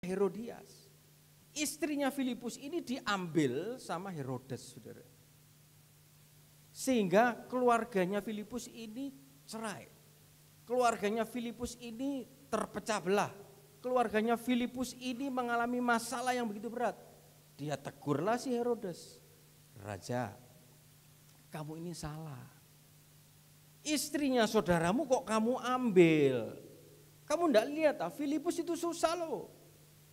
Herodias. Istrinya Filipus ini diambil sama Herodes, saudara. Sehingga keluarganya Filipus ini cerai. Keluarganya Filipus ini terpecah belah. Keluarganya Filipus ini mengalami masalah yang begitu berat. Dia tegurlah si Herodes. Raja, kamu ini salah. Istrinya saudaramu kok kamu ambil? Kamu enggak lihat, Filipus itu susah loh.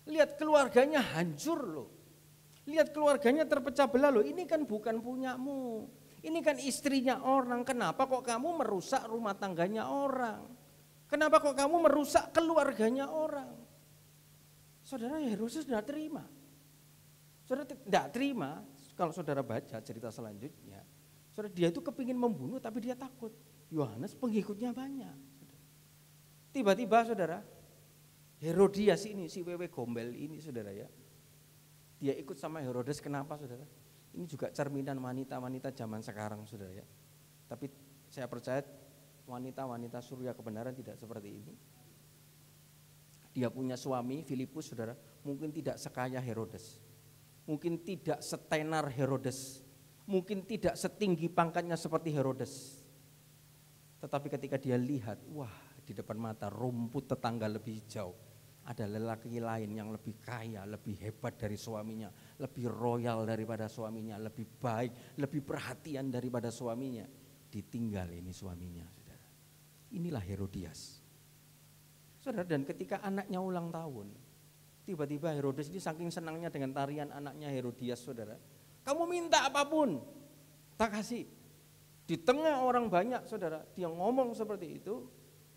Lihat keluarganya hancur loh. Lihat keluarganya terpecah belah loh. Ini kan bukan punyamu. Ini kan istrinya orang. Kenapa kok kamu merusak rumah tangganya orang? Kenapa kok kamu merusak keluarganya orang? Saudara, Herodes tidak terima. Saudara tidak terima. Kalau saudara baca cerita selanjutnya, saudara, dia itu kepingin membunuh tapi dia takut. Yohanes pengikutnya banyak. Tiba-tiba saudara, Herodias ini, si wewe gombel ini saudara ya, dia ikut sama Herodes. Kenapa saudara? Ini juga cerminan wanita-wanita zaman sekarang saudara ya. Tapi saya percaya wanita-wanita surya kebenaran tidak seperti ini. Dia punya suami Filipus saudara, mungkin tidak sekaya Herodes, mungkin tidak setenar Herodes, mungkin tidak setinggi pangkatnya seperti Herodes. Tetapi ketika dia lihat, wah, di depan mata rumput tetangga lebih hijau, ada lelaki lain yang lebih kaya, lebih hebat dari suaminya, lebih royal daripada suaminya, lebih baik, lebih perhatian daripada suaminya. Ditinggal ini suaminya, saudara. Inilah Herodias. Saudara, dan ketika anaknya ulang tahun, tiba-tiba Herodes ini saking senangnya dengan tarian anaknya Herodias, saudara. Kamu minta apapun, tak kasih. Di tengah orang banyak, saudara, dia ngomong seperti itu.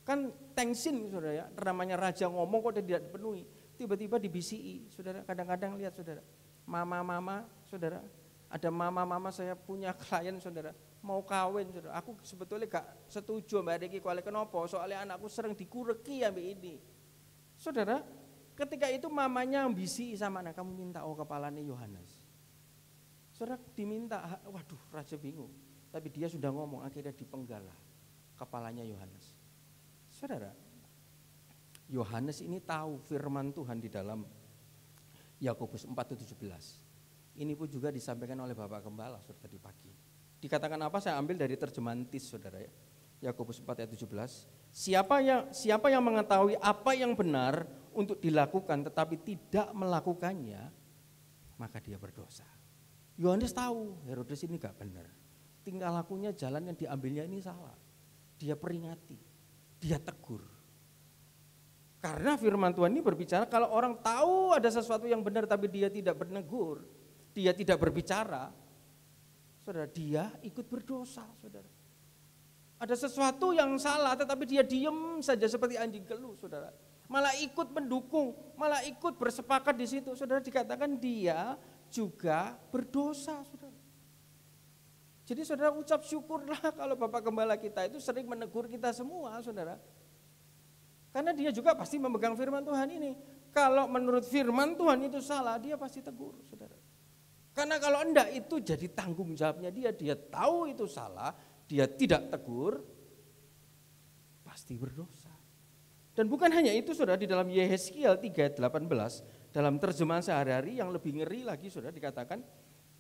Kan tensin saudara ya, namanya raja ngomong kok tidak dipenuhi. Tiba-tiba dibisiki saudara, kadang-kadang lihat saudara, mama-mama saudara, ada mama-mama saya punya klien saudara, mau kawin saudara, aku sebetulnya gak setuju mbak Riki kuali kenapa, soalnya anakku sering dikureki ambil ini. Saudara, ketika itu mamanya bisiki sama anak, kamu minta kepalanya Yohanes. Saudara diminta, waduh raja bingung, tapi dia sudah ngomong, akhirnya dipenggal kepalanya Yohanes. Saudara, Yohanes ini tahu firman Tuhan di dalam Yakobus 4:17. Ini pun juga disampaikan oleh Bapak Gembala saudara tadi pagi. Dikatakan apa? Saya ambil dari terjemahan TIS saudara ya. Yakobus 4:17. Siapa yang mengetahui apa yang benar untuk dilakukan tetapi tidak melakukannya, maka dia berdosa. Yohanes tahu Herodes ini gak benar. Tingkah lakunya, jalan yang diambilnya ini salah. Dia peringati. Dia tegur. Karena firman Tuhan ini berbicara kalau orang tahu ada sesuatu yang benar tapi dia tidak bernegur, dia tidak berbicara, saudara, dia ikut berdosa, saudara. Ada sesuatu yang salah tetapi dia diam saja seperti anjing geluh, saudara. Malah ikut mendukung, malah ikut bersepakat di situ, saudara, dikatakan dia juga berdosa, saudara. Jadi saudara ucap syukurlah kalau Bapak Gembala kita itu sering menegur kita semua saudara. Karena dia juga pasti memegang firman Tuhan ini. Kalau menurut firman Tuhan itu salah, dia pasti tegur saudara. Karena kalau enggak itu jadi tanggung jawabnya dia tahu itu salah, dia tidak tegur, pasti berdosa. Dan bukan hanya itu saudara, di dalam Yehezkiel 3:18, dalam terjemahan sehari-hari yang lebih ngeri lagi saudara dikatakan,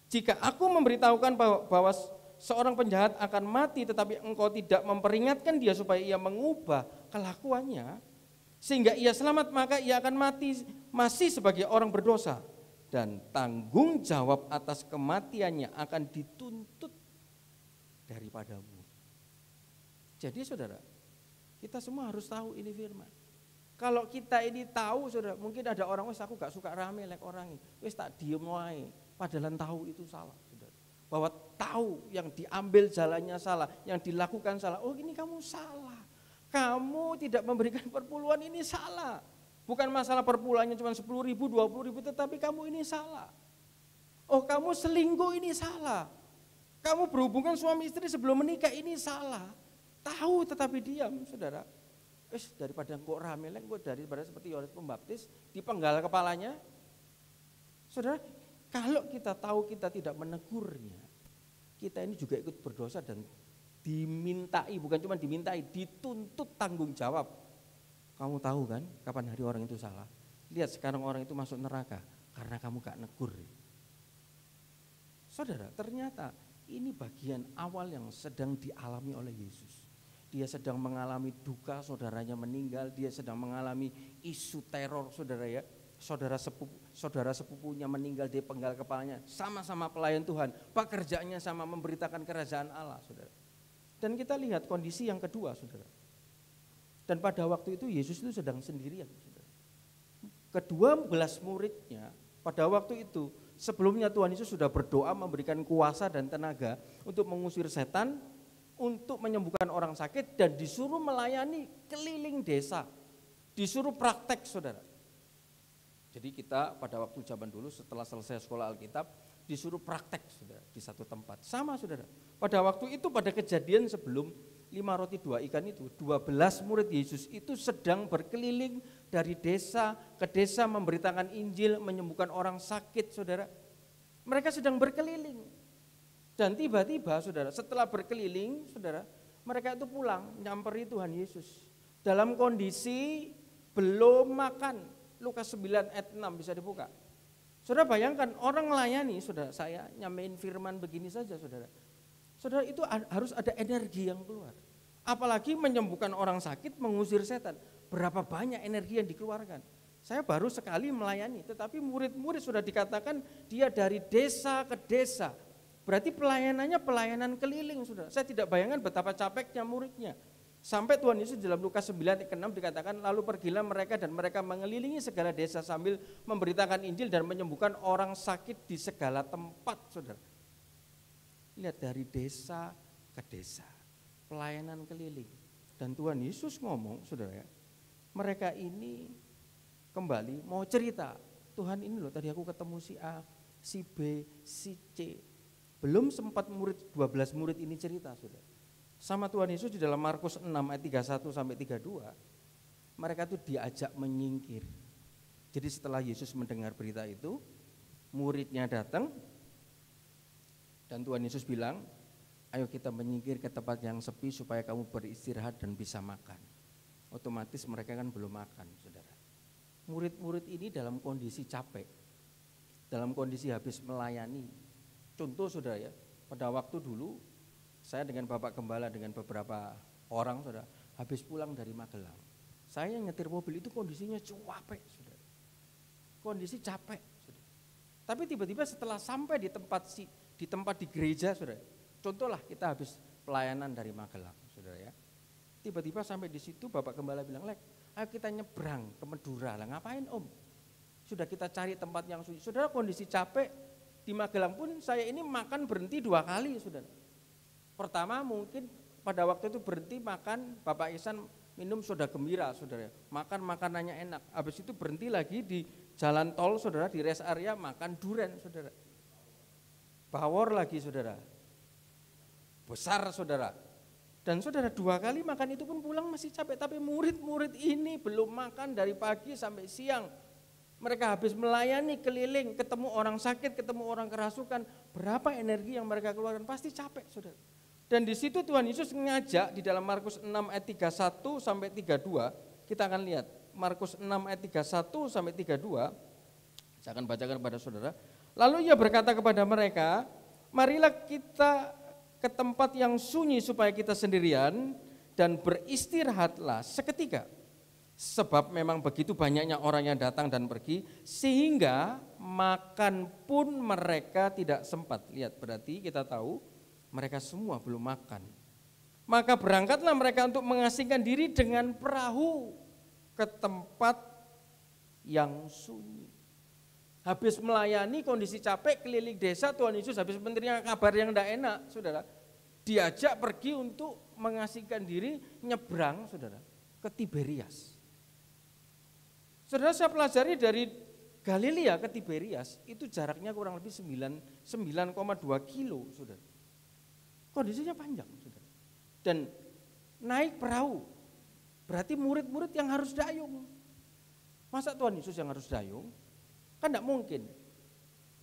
jika aku memberitahukan bahwa seorang penjahat akan mati tetapi engkau tidak memperingatkan dia supaya ia mengubah kelakuannya sehingga ia selamat, maka ia akan mati masih sebagai orang berdosa dan tanggung jawab atas kematiannya akan dituntut daripadamu. Jadi saudara, kita semua harus tahu ini firman. Kalau kita ini tahu saudara, mungkin ada orang, wes aku gak suka rame like orang ini, wes tak diem wae. Padahal tahu itu salah, saudara. Bahwa tahu yang diambil jalannya salah, yang dilakukan salah. Oh ini kamu salah, kamu tidak memberikan perpuluhan ini salah. Bukan masalah perpuluhannya cuma 10.000, 20.000, tetapi kamu ini salah. Oh kamu selingkuh ini salah. Kamu berhubungan suami istri sebelum menikah ini salah. Tahu tetapi diam, saudara. Daripada kok rame, kok daripada seperti Yohanes Pembaptis dipenggal kepalanya. Saudara, kalau kita tahu kita tidak menegurnya, kita ini juga ikut berdosa dan dimintai, bukan cuma dimintai, dituntut tanggung jawab. Kamu tahu kan kapan hari orang itu salah? Lihat sekarang orang itu masuk neraka karena kamu gak negur. Saudara, ternyata ini bagian awal yang sedang dialami oleh Yesus. Dia sedang mengalami duka, saudaranya meninggal, dia sedang mengalami isu teror, saudara ya. Saudara sepupunya meninggal, dia penggal kepalanya, sama-sama pelayan Tuhan, pekerjaannya sama, memberitakan kerajaan Allah, saudara. Dan kita lihat kondisi yang kedua, saudara. Dan pada waktu itu Yesus itu sedang sendirian, saudara. Kedua belas muridnya pada waktu itu, sebelumnya Tuhan Yesus sudah berdoa memberikan kuasa dan tenaga untuk mengusir setan, untuk menyembuhkan orang sakit, dan disuruh melayani keliling desa, disuruh praktek, saudara. Jadi kita pada waktu zaman dulu setelah selesai sekolah Alkitab disuruh praktek, saudara, di satu tempat. Sama, saudara. Pada waktu itu, pada kejadian sebelum 5 roti 2 ikan itu, 12 murid Yesus itu sedang berkeliling dari desa ke desa memberitakan Injil, menyembuhkan orang sakit, saudara. Mereka sedang berkeliling. Dan tiba-tiba, saudara, setelah berkeliling, saudara, mereka itu pulang, nyamperi Tuhan Yesus. Dalam kondisi belum makan. Lukas 9 ayat 6 bisa dibuka. Saudara bayangkan orang melayani, saudara, saya nyamain firman begini saja, saudara. Saudara, itu harus ada energi yang keluar. Apalagi menyembuhkan orang sakit, mengusir setan. Berapa banyak energi yang dikeluarkan. Saya baru sekali melayani, tetapi murid-murid sudah dikatakan dia dari desa ke desa. Berarti pelayanannya pelayanan keliling, saudara. Saya tidak bayangkan betapa capeknya muridnya. Sampai Tuhan Yesus dalam Lukas 9 ayat 6 dikatakan, lalu pergilah mereka dan mereka mengelilingi segala desa sambil memberitakan Injil dan menyembuhkan orang sakit di segala tempat, saudara. Lihat dari desa ke desa, pelayanan keliling. Dan Tuhan Yesus ngomong, saudara ya, mereka ini kembali mau cerita, Tuhan ini loh tadi aku ketemu si A, si B, si C. Belum sempat 12 murid ini cerita, saudara. Sama Tuhan Yesus di dalam Markus 6 ayat 31 sampai 32, mereka itu diajak menyingkir. Jadi setelah Yesus mendengar berita itu, muridnya datang dan Tuhan Yesus bilang, ayo kita menyingkir ke tempat yang sepi supaya kamu beristirahat dan bisa makan. Otomatis mereka kan belum makan, saudara. Murid-murid ini dalam kondisi capek, dalam kondisi habis melayani. Contoh, saudara ya, pada waktu dulu saya dengan Bapak Gembala dengan beberapa orang, saudara, habis pulang dari Magelang. Saya yang nyetir mobil itu kondisinya capek, saudara. Kondisi capek, saudara. Tapi tiba-tiba setelah sampai di tempat di gereja, saudara. Contohlah kita habis pelayanan dari Magelang, saudara ya. Tiba-tiba sampai di situ Bapak Gembala bilang, "Lek, ayo kita nyebrang ke Madura." Lah ngapain, Om? Sudah kita cari tempat yang sunyi. Saudara, kondisi capek di Magelang pun saya ini makan berhenti 2 kali, saudara. Pertama mungkin pada waktu itu berhenti makan, Bapak Ihsan minum soda gembira, saudara. Makan makanannya enak. Habis itu berhenti lagi di jalan tol, saudara, di rest area makan duren, saudara. Bawor lagi, saudara. Besar, saudara. Dan saudara 2 kali makan itu pun pulang masih capek. Tapi murid-murid ini belum makan dari pagi sampai siang. Mereka habis melayani keliling, ketemu orang sakit, ketemu orang kerasukan. Berapa energi yang mereka keluarkan? Pasti capek, saudara. Dan di situ Tuhan Yesus mengajak di dalam Markus 6 ayat 31 sampai 32, kita akan lihat Markus 6 ayat 31 sampai 32. Saya akan bacakan kepada saudara. Lalu ia berkata kepada mereka, marilah kita ke tempat yang sunyi supaya kita sendirian dan beristirahatlah seketika. Sebab memang begitu banyaknya orang yang datang dan pergi sehingga makan pun mereka tidak sempat. Lihat, berarti kita tahu mereka semua belum makan. Maka berangkatlah mereka untuk mengasingkan diri dengan perahu ke tempat yang sunyi. Habis melayani kondisi capek keliling desa, Tuhan Yesus habis menerima kabar yang tidak enak, saudara. Diajak pergi untuk mengasingkan diri nyebrang, saudara, ke Tiberias. Saudara, saya pelajari dari Galilea ke Tiberias itu jaraknya kurang lebih 9,2 kilo, saudara. Kondisinya panjang, saudara. Dan naik perahu, berarti murid-murid yang harus dayung. Masa Tuhan Yesus yang harus dayung? Kan tidak mungkin.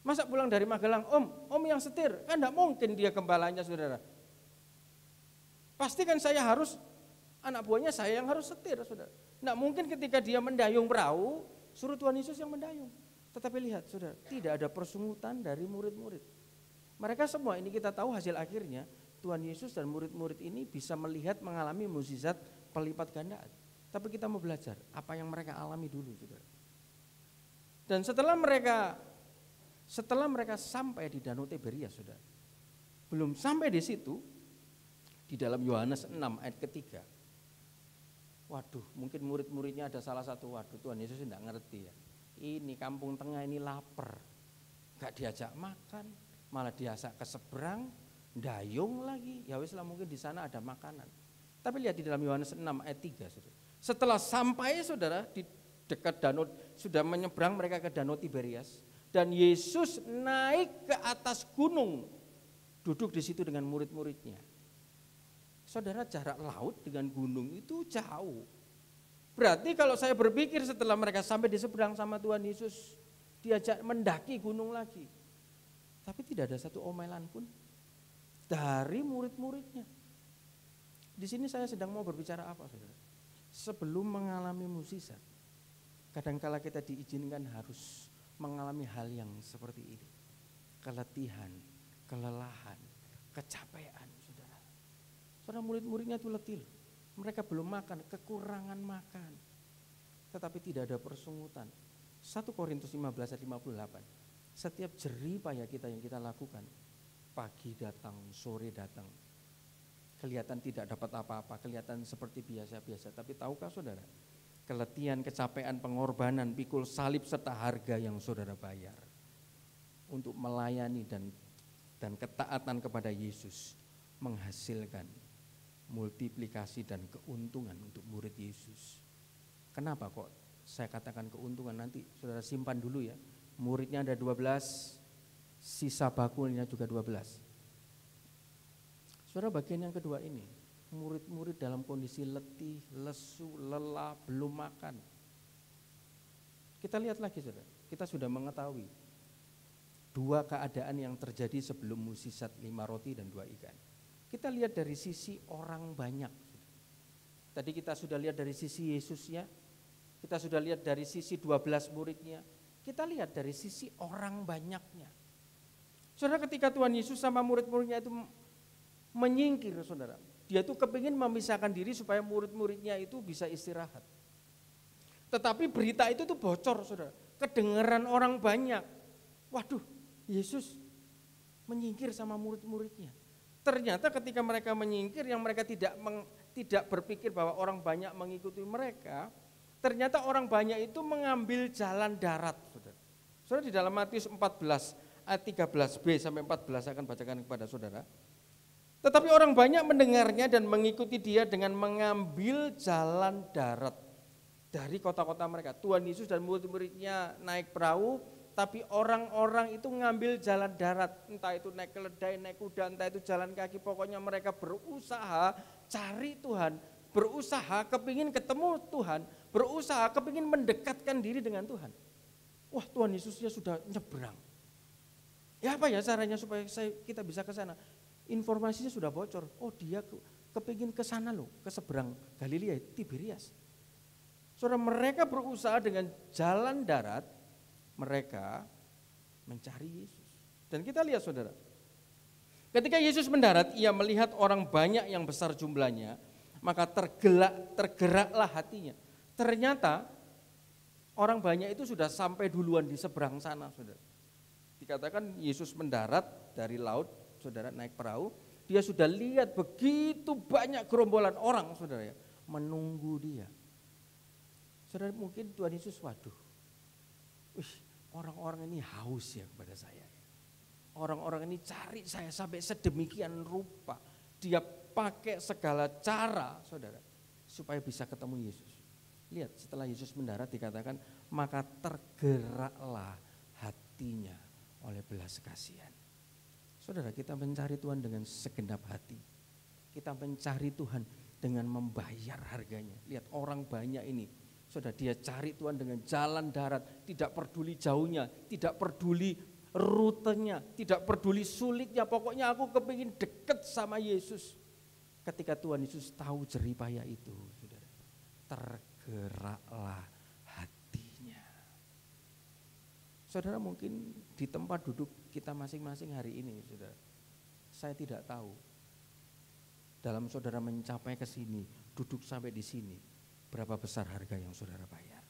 Masa pulang dari Magelang, om yang setir? Kan tidak mungkin dia gembalanya, saudara. Pasti kan saya harus, anak buahnya saya yang harus setir, saudara. Tidak mungkin ketika dia mendayung perahu, Suruh Tuhan Yesus yang mendayung. Tetapi lihat saudara, tidak ada persungutan dari murid-murid. Mereka semua ini kita tahu hasil akhirnya Tuhan Yesus dan murid-murid ini bisa melihat mengalami mukjizat pelipat gandaan. Tapi kita mau belajar apa yang mereka alami dulu saudara. Dan setelah mereka sampai di Danau Tiberias saudara. Belum sampai di situ, di dalam Yohanes 6 ayat ketiga. Waduh, mungkin murid-muridnya ada salah satu, waduh Tuhan Yesus tidak ngerti ya. Ini kampung tengah ini lapar, gak diajak makan, malah diajak ke seberang, dayung lagi. Ya wis lah mungkin di sana ada makanan. Tapi lihat di dalam Yohanes 6 ayat 3 saudara. Setelah sampai saudara di dekat danau, sudah menyeberang mereka ke Danau Tiberias. Dan Yesus naik ke atas gunung, duduk di situ dengan murid-muridnya. Saudara, jarak laut dengan gunung itu jauh. Berarti kalau saya berpikir setelah mereka sampai di seberang sama Tuhan Yesus, diajak mendaki gunung lagi. Tapi tidak ada satu omelan pun dari murid-muridnya. Di sini saya sedang mau berbicara apa saudara? Sebelum mengalami mukjizat, kadangkala kita diizinkan harus mengalami hal yang seperti ini. Keletihan, kelelahan, kecapean saudara. Saudara, murid-muridnya itu letih. Mereka belum makan, kekurangan makan. Tetapi tidak ada persungutan. 1 Korintus 15 ayat 58. Setiap jerih payah kita yang kita lakukan, pagi datang, sore datang, kelihatan tidak dapat apa-apa, kelihatan seperti biasa-biasa. Tapi tahukah saudara, keletihan, kecapean, pengorbanan, pikul salib serta harga yang saudara bayar untuk melayani dan ketaatan kepada Yesus menghasilkan multiplikasi dan keuntungan untuk murid Yesus. Kenapa kok saya katakan keuntungan? Nanti saudara simpan dulu ya. Muridnya ada 12, sisa bakulnya juga 12. Saudara, bagian yang kedua ini, murid-murid dalam kondisi letih, lesu, lelah, belum makan. Kita lihat lagi saudara, kita sudah mengetahui dua keadaan yang terjadi sebelum mukjizat 5 roti dan 2 ikan. Kita lihat dari sisi orang banyak. Tadi kita sudah lihat dari sisi Yesusnya, kita sudah lihat dari sisi 12 muridnya, kita lihat dari sisi orang banyaknya. Saudara, ketika Tuhan Yesus sama murid-muridnya itu menyingkir saudara, dia itu kepingin memisahkan diri supaya murid-muridnya itu bisa istirahat. Tetapi berita itu tuh bocor saudara, kedengeran orang banyak. Waduh, Yesus menyingkir sama murid-muridnya. Ternyata ketika mereka menyingkir, yang mereka tidak berpikir bahwa orang banyak mengikuti mereka, ternyata orang banyak itu mengambil jalan darat. Saudara, saudara di dalam Matius 14 ayat 13b sampai 14 akan bacakan kepada saudara. Tetapi orang banyak mendengarnya dan mengikuti dia dengan mengambil jalan darat dari kota-kota mereka. Tuhan Yesus dan murid-muridnya naik perahu, tapi orang-orang itu ngambil jalan darat, entah itu naik keledai, naik kuda, entah itu jalan kaki, pokoknya mereka berusaha cari Tuhan, berusaha kepingin ketemu Tuhan, berusaha kepingin mendekatkan diri dengan Tuhan. Wah, Tuhan Yesusnya sudah nyebrang. Ya apa ya caranya supaya kita bisa ke sana? Informasinya sudah bocor. Oh, dia kepingin ke sana loh, ke seberang Galilea, Tiberias. Saudara, mereka berusaha dengan jalan darat, mereka mencari Yesus. Dan kita lihat saudara, ketika Yesus mendarat, ia melihat orang banyak yang besar jumlahnya, maka tergeraklah hatinya. Ternyata orang banyak itu sudah sampai duluan di seberang sana saudara. Dikatakan Yesus mendarat dari laut, saudara naik perahu, dia sudah lihat begitu banyak gerombolan orang saudara ya, menunggu dia. Saudara, mungkin Tuhan Yesus, waduh, orang-orang ini haus ya kepada saya. Orang-orang ini cari saya sampai sedemikian rupa. Dia pakai segala cara saudara supaya bisa ketemu Yesus. Lihat setelah Yesus mendarat dikatakan maka tergeraklah hatinya oleh belas kasihan. Saudara, kita mencari Tuhan dengan segenap hati. Kita mencari Tuhan dengan membayar harganya. Lihat orang banyak ini. Saudara, dia cari Tuhan dengan jalan darat, tidak peduli jauhnya, tidak peduli rutenya, tidak peduli sulitnya, pokoknya aku kepingin dekat sama Yesus. Ketika Tuhan Yesus tahu jerih payah itu, saudara, tergeraklah hatinya. Saudara mungkin di tempat duduk kita masing-masing hari ini, saudara, saya tidak tahu dalam saudara mencapai ke sini, duduk sampai di sini, berapa besar harga yang saudara bayar.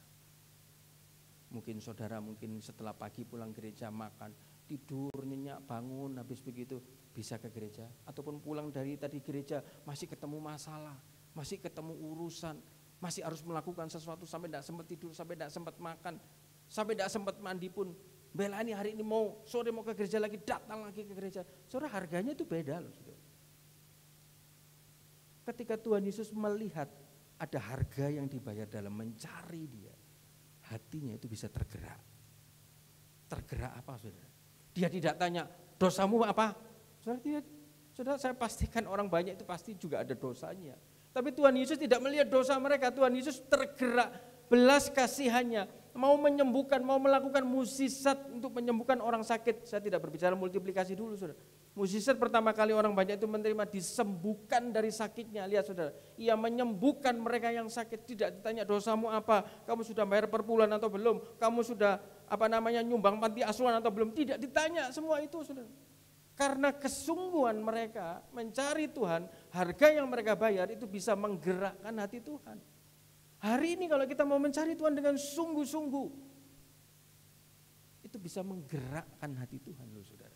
Mungkin saudara setelah pagi pulang gereja makan, tidur, nyenyak, bangun, habis begitu bisa ke gereja. Ataupun pulang dari tadi gereja masih ketemu masalah, masih ketemu urusan, masih harus melakukan sesuatu sampai tidak sempat tidur, sampai tidak sempat makan, sampai tidak sempat mandi pun. Bela ini hari ini sore mau ke gereja lagi, datang lagi ke gereja. Saudara, harganya itu beda loh, saudara. Ketika Tuhan Yesus melihat ada harga yang dibayar dalam mencari Dia, hatinya itu bisa tergerak. Tergerak apa, saudara? Dia tidak tanya, dosamu apa? Saudara, saya pastikan orang banyak itu pasti juga ada dosanya. Tapi Tuhan Yesus tidak melihat dosa mereka. Tuhan Yesus tergerak belas kasihannya, mau menyembuhkan, mau melakukan mukjizat untuk menyembuhkan orang sakit. Saya tidak berbicara multiplikasi dulu, saudara. Mukjizat pertama kali orang banyak itu menerima, disembuhkan dari sakitnya. Lihat, saudara, Ia menyembuhkan mereka yang sakit. Tidak ditanya dosamu apa, kamu sudah bayar per bulan atau belum, kamu sudah nyumbang panti asuhan atau belum. Tidak ditanya semua itu, saudara. Karena kesungguhan mereka mencari Tuhan, harga yang mereka bayar itu bisa menggerakkan hati Tuhan. Hari ini kalau kita mau mencari Tuhan dengan sungguh-sungguh, itu bisa menggerakkan hati Tuhan loh, saudara.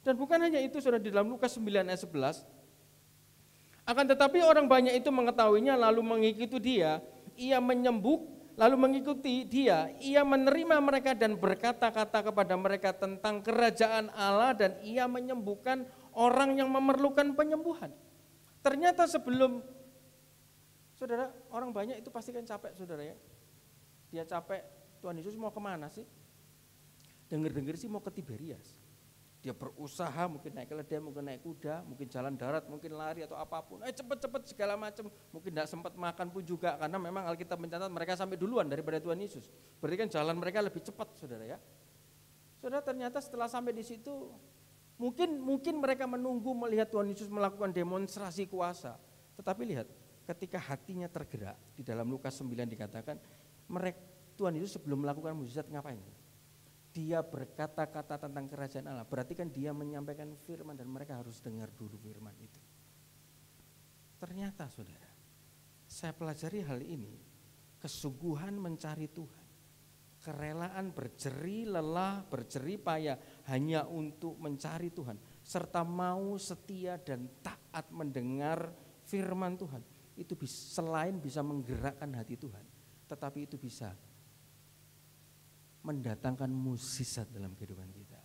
Dan bukan hanya itu, saudara, di dalam Lukas 9 ayat 11, akan tetapi orang banyak itu mengetahuinya lalu mengikuti Dia, Ia lalu mengikuti Dia, Ia menerima mereka dan berkata-kata kepada mereka tentang kerajaan Allah, dan Ia menyembuhkan orang yang memerlukan penyembuhan. Ternyata sebelum, saudara, orang banyak itu pasti kan capek, saudara ya. Dia capek, Tuhan Yesus mau kemana sih? Dengar-dengar sih mau ke Tiberias. Dia berusaha, mungkin naik keledai, mungkin naik kuda, mungkin jalan darat, mungkin lari atau apapun. Cepet-cepet segala macam. Mungkin tidak sempat makan pun juga, karena memang Alkitab mencatat mereka sampai duluan daripada Tuhan Yesus. Berarti kan jalan mereka lebih cepat, saudara ya. Saudara, ternyata setelah sampai di situ, mungkin mereka menunggu melihat Tuhan Yesus melakukan demonstrasi kuasa. Tetapi lihat, ketika hatinya tergerak, di dalam Lukas 9 dikatakan, Tuhan Yesus sebelum melakukan mukjizat ngapain? Dia berkata-kata tentang kerajaan Allah. Berarti kan dia menyampaikan firman dan mereka harus dengar dulu firman itu. Ternyata, saudara, saya pelajari hal ini, kesungguhan mencari Tuhan, kerelaan berjeri lelah, berjeri payah hanya untuk mencari Tuhan, serta mau setia dan taat mendengar firman Tuhan, itu selain bisa menggerakkan hati Tuhan, tetapi itu bisa mendatangkan mukjizat dalam kehidupan kita.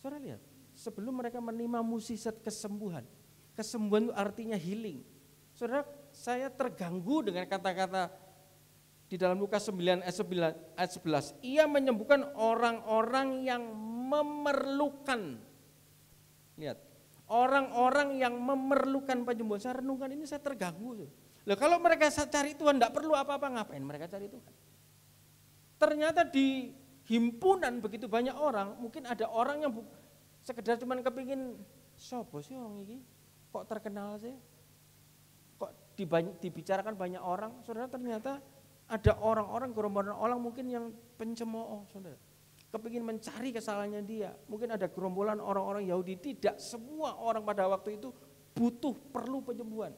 Saudara lihat, sebelum mereka menerima mukjizat kesembuhan itu artinya healing. Saudara, saya terganggu dengan kata-kata di dalam Lukas 9 ayat 11. Ia menyembuhkan orang-orang yang memerlukan. Lihat, orang-orang yang memerlukan penyembuhan. Saya renungkan ini, saya terganggu. Loh, kalau mereka cari Tuhan tidak perlu apa-apa, ngapain mereka cari Tuhan? Ternyata di himpunan begitu banyak orang, mungkin ada orang yang sekedar cuman kepingin, sopo sih orang ini, kok terkenal sih, kok dibicarakan banyak orang. Saudara, ternyata ada orang-orang, gerombolan orang mungkin yang pencemooh, saudara, kepingin mencari kesalahannya dia. Mungkin ada gerombolan orang-orang Yahudi. Tidak semua orang pada waktu itu perlu penyembuhan.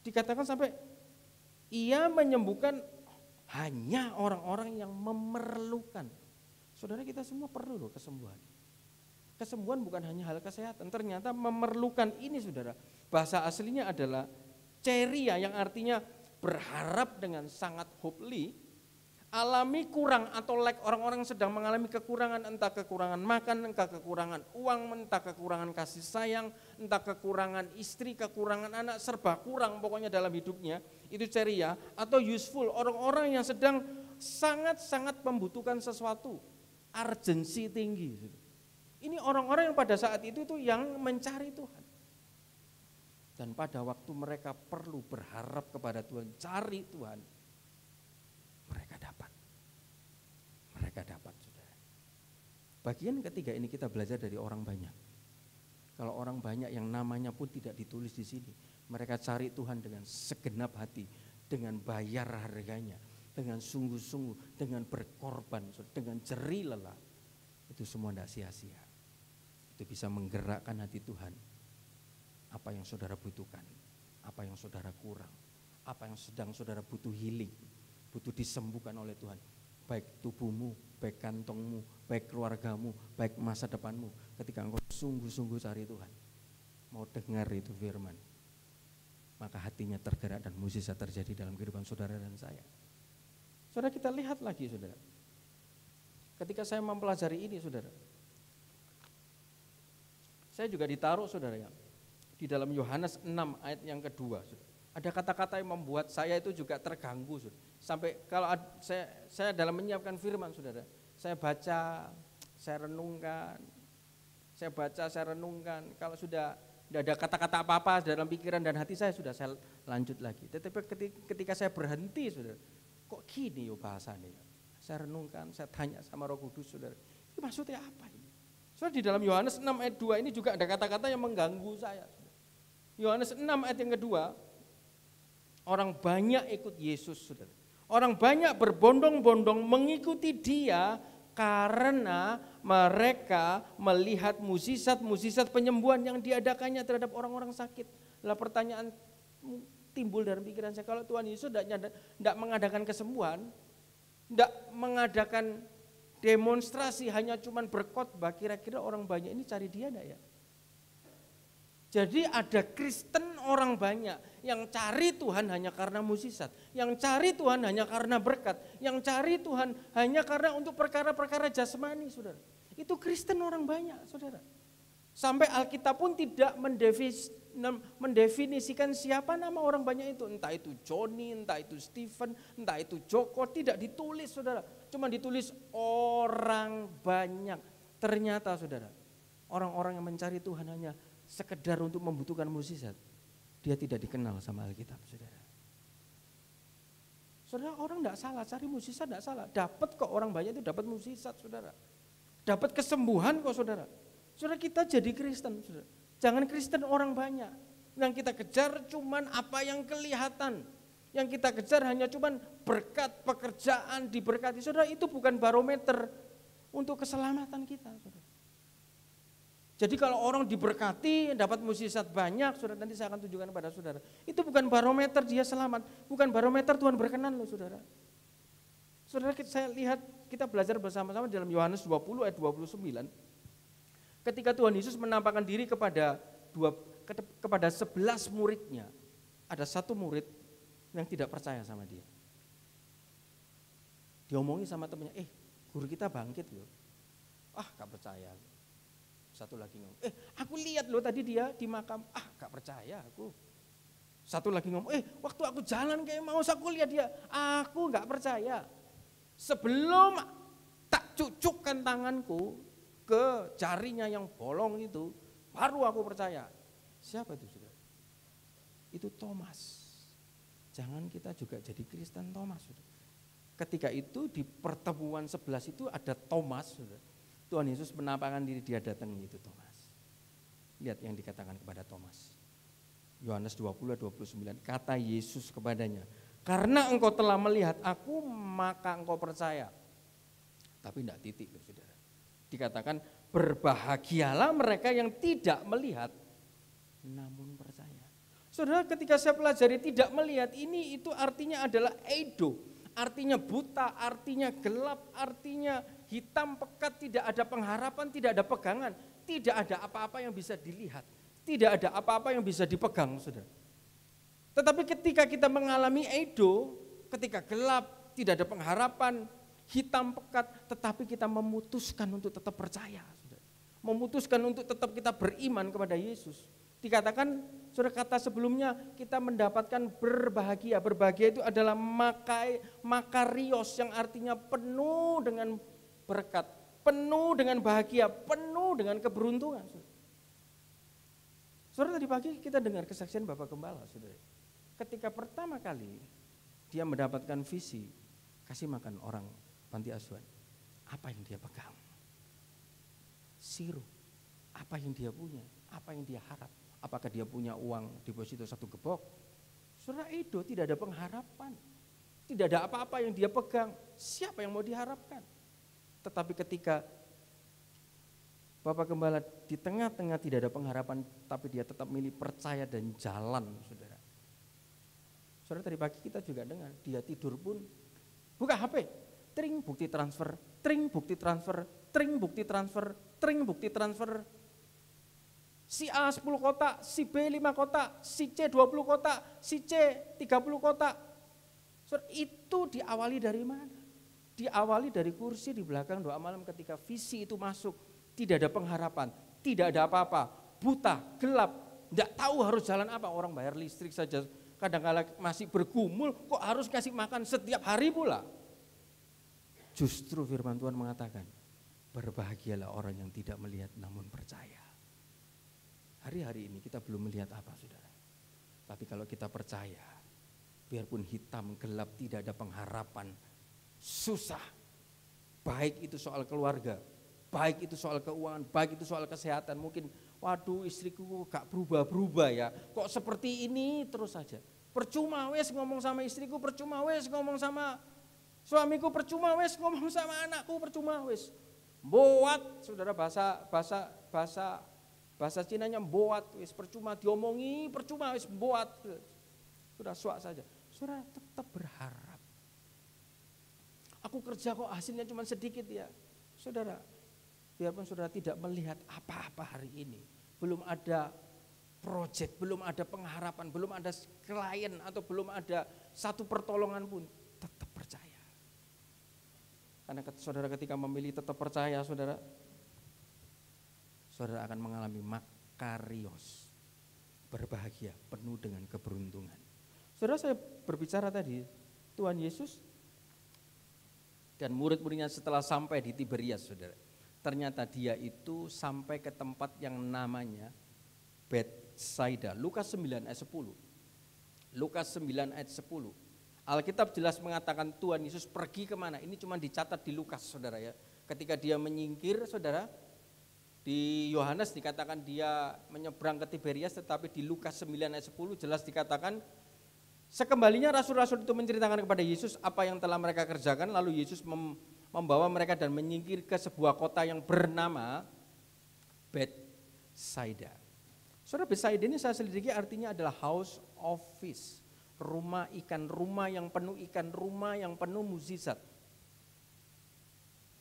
Dikatakan sampai Ia menyembuhkan hanya orang-orang yang memerlukan. Saudara, kita semua perlu loh kesembuhan. Kesembuhan bukan hanya hal kesehatan, ternyata memerlukan ini, saudara. Bahasa aslinya adalah ceria, yang artinya berharap dengan sangat hopefully, alami kurang atau lack. Orang-orang sedang mengalami kekurangan, entah kekurangan makan, entah kekurangan uang, entah kekurangan kasih sayang, entah kekurangan istri, kekurangan anak, serba kurang pokoknya dalam hidupnya. Itu ceria. Atau useful, orang-orang yang sedang sangat-sangat membutuhkan sesuatu, urgensi tinggi. Ini orang-orang yang pada saat itu yang mencari Tuhan. Dan pada waktu mereka perlu berharap kepada Tuhan, cari Tuhan, mereka dapat. Mereka dapat, saudara. Bagian ketiga ini kita belajar dari orang banyak. Kalau orang banyak yang namanya pun tidak ditulis di sini, mereka cari Tuhan dengan segenap hati, dengan bayar harganya, dengan sungguh-sungguh, dengan berkorban, dengan jerih lelah, itu semua tidak sia-sia. Itu bisa menggerakkan hati Tuhan. Apa yang saudara butuhkan, apa yang saudara kurang, apa yang sedang saudara butuh healing, butuh disembuhkan oleh Tuhan. Baik tubuhmu, baik kantongmu, baik keluargamu, baik masa depanmu. Ketika engkau sungguh-sungguh cari Tuhan, mau dengar itu firman, maka hatinya tergerak dan mukjizat terjadi dalam kehidupan saudara dan saya. Saudara, kita lihat lagi saudara. Ketika saya mempelajari ini saudara, saya juga ditaruh saudara ya, di dalam Yohanes 6 ayat yang kedua. Saudara. Ada kata-kata yang membuat saya itu juga terganggu. Saudara. Sampai kalau saya dalam menyiapkan firman saudara, saya baca, saya renungkan, saya baca, saya renungkan. Kalau sudah tidak ada kata-kata apa-apa dalam pikiran dan hati saya, sudah saya lanjut lagi. Tetapi ketika saya berhenti saudara, kok gini yo bahasanya. Saya renungkan, saya tanya sama Roh Kudus saudara, ini maksudnya apa ini? Soalnya di dalam Yohanes 6 ayat 2 ini juga ada kata-kata yang mengganggu saya. Yohanes 6 ayat yang kedua, orang banyak ikut Yesus saudara. Orang banyak berbondong-bondong mengikuti dia karena mereka melihat mukjizat-mukjizat penyembuhan yang diadakannya terhadap orang-orang sakit. Lah pertanyaan timbul dalam pikiran saya, kalau Tuhan Yesus tidak mengadakan kesembuhan, tidak mengadakan demonstrasi, hanya cuman berkhotbah, kira-kira orang banyak ini cari dia enggak ya? Jadi ada Kristen orang banyak yang cari Tuhan hanya karena mukjizat, yang cari Tuhan hanya karena berkat, yang cari Tuhan hanya karena untuk perkara-perkara jasmani, saudara. Itu Kristen orang banyak, saudara. Sampai Alkitab pun tidak mendefinisikan siapa nama orang banyak itu. Entah itu Joni, entah itu Stephen, entah itu Joko, tidak ditulis, saudara. Cuma ditulis orang banyak. Ternyata, saudara, orang-orang yang mencari Tuhan hanya sekedar untuk membutuhkan mukjizat, dia tidak dikenal sama Alkitab, saudara. Saudara, orang tidak salah, cari mukjizat tidak salah. Dapat kok, orang banyak itu dapat mukjizat, saudara. Dapat kesembuhan kok, saudara. Saudara, kita jadi Kristen, saudara. Jangan Kristen orang banyak. Yang kita kejar cuman apa yang kelihatan. Yang kita kejar hanya cuman berkat, pekerjaan diberkati. Saudara, itu bukan barometer untuk keselamatan kita, saudara. Jadi kalau orang diberkati, dapat mukjizat banyak, saudara, nanti saya akan tunjukkan kepada saudara. Itu bukan barometer dia selamat, bukan barometer Tuhan berkenan loh, saudara. Saudara, saya lihat, kita belajar bersama-sama dalam Yohanes 20 ayat 29. Ketika Tuhan Yesus menampakkan diri kepada 11 muridnya, ada satu murid yang tidak percaya sama dia. Diomongi sama temannya, guru kita bangkit loh. Gak percaya. Satu lagi ngomong, aku lihat loh tadi dia di makam, gak percaya aku. Satu lagi ngomong, waktu aku jalan kayak mau aku lihat dia, aku gak percaya. Sebelum tak cucukkan tanganku ke jarinya yang bolong itu, baru aku percaya. Siapa itu, saudara? Itu Thomas. Jangan kita juga jadi Kristen Thomas, saudara. Ketika itu di pertemuan 11 itu ada Thomas, saudara. Tuhan Yesus menampakkan diri, dia datang itu Thomas. Lihat yang dikatakan kepada Thomas. Yohanes 20:29, kata Yesus kepadanya, karena engkau telah melihat aku, maka engkau percaya. Tapi tidak titik loh, saudara. Dikatakan berbahagialah mereka yang tidak melihat namun percaya. Saudara, ketika saya pelajari tidak melihat ini, itu artinya adalah eido, artinya buta, artinya gelap, artinya hitam pekat, tidak ada pengharapan, tidak ada pegangan, tidak ada apa-apa yang bisa dilihat, tidak ada apa-apa yang bisa dipegang, saudara. Tetapi ketika kita mengalami eido, ketika gelap, tidak ada pengharapan, hitam pekat, tetapi kita memutuskan untuk tetap percaya, saudara. Memutuskan untuk tetap kita beriman kepada Yesus. Dikatakan, saudara, kata sebelumnya kita mendapatkan berbahagia. Berbahagia itu adalah makarios, yang artinya penuh dengan berkat, penuh dengan bahagia, penuh dengan keberuntungan. Saudara, tadi pagi kita dengar kesaksian Bapak Gembala, saudara. Ketika pertama kali dia mendapatkan visi kasih makan orang panti asuhan, apa yang dia pegang? Sirup. Apa yang dia punya? Apa yang dia harap? Apakah dia punya uang deposito 1 gebok? Saudara, itu tidak ada pengharapan. Tidak ada apa-apa yang dia pegang. Siapa yang mau diharapkan? Tetapi ketika Bapak Gembala di tengah-tengah tidak ada pengharapan, tapi dia tetap milih percaya dan jalan, saudara. Saudara, tadi pagi kita juga dengar, dia tidur pun buka HP, tring bukti transfer, tring bukti transfer, tring bukti transfer, tring bukti transfer. Si A 10 kotak, si B 5 kotak, si C 20 kotak, si C 30 kotak. Saudara, itu diawali dari mana? Diawali dari kursi di belakang doa malam ketika visi itu masuk. Tidak ada pengharapan, tidak ada apa-apa, buta, gelap, tidak tahu harus jalan apa. Orang bayar listrik saja kadang-kadang masih bergumul, kok harus kasih makan setiap hari pula. Justru firman Tuhan mengatakan, berbahagialah orang yang tidak melihat namun percaya. Hari-hari ini kita belum melihat apa, saudara. Tapi kalau kita percaya, biarpun hitam, gelap, tidak ada pengharapan, susah. Baik itu soal keluarga, baik itu soal keuangan, baik itu soal kesehatan. Mungkin, waduh istriku gak berubah-berubah ya, kok seperti ini terus saja. Percuma wes ngomong sama istriku, percuma wes ngomong sama suamiku, percuma wes ngomong sama anakku, percuma wes. Boat, saudara, bahasa Cinanya boat, wes percuma diomongi, percuma wes boat. Sudah suak saja. Saudara tetap berharap. Aku kerja kok hasilnya cuma sedikit ya. Saudara, biarpun saudara tidak melihat apa-apa hari ini, belum ada proyek, belum ada pengharapan, belum ada klien atau belum ada satu pertolongan pun, tetap percaya. Karena saudara ketika memilih tetap percaya, saudara akan mengalami makarios, berbahagia, penuh dengan keberuntungan. Saudara, saya berbicara tadi, Tuhan Yesus dan murid-muridnya setelah sampai di Tiberias, saudara. Ternyata dia itu sampai ke tempat yang namanya Betsaida. Lukas 9 ayat 10. Lukas 9 ayat 10. Alkitab jelas mengatakan Tuhan Yesus pergi kemana. Ini cuma dicatat di Lukas, saudara ya. Ketika dia menyingkir, saudara, di Yohanes dikatakan dia menyeberang ke Tiberias, tetapi di Lukas 9 ayat 10 jelas dikatakan sekembalinya rasul-rasul itu menceritakan kepada Yesus apa yang telah mereka kerjakan, lalu Yesus membawa mereka dan menyingkir ke sebuah kota yang bernama Betsaida. Saudara, Betsaida ini saya selidiki artinya adalah house of fish, rumah ikan, rumah yang penuh ikan, rumah yang penuh mukjizat.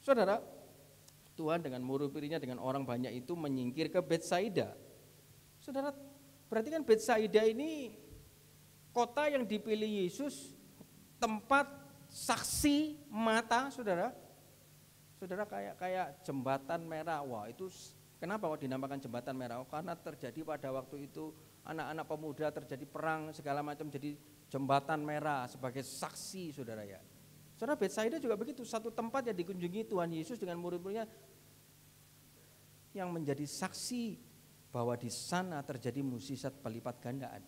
Saudara, Tuhan dengan murid-muridnya dengan orang banyak itu menyingkir ke Betsaida. Saudara, berarti kan Betsaida ini kota yang dipilih Yesus, tempat saksi mata, saudara. Saudara, kayak jembatan merah. Wah, itu kenapa kok dinamakan jembatan merah? Karena terjadi pada waktu itu anak-anak pemuda terjadi perang segala macam, jadi jembatan merah sebagai saksi, saudara ya. Saudara, Betsaida juga begitu, satu tempat yang dikunjungi Tuhan Yesus dengan murid-muridnya yang menjadi saksi bahwa di sana terjadi mukjizat pelipat gandaan.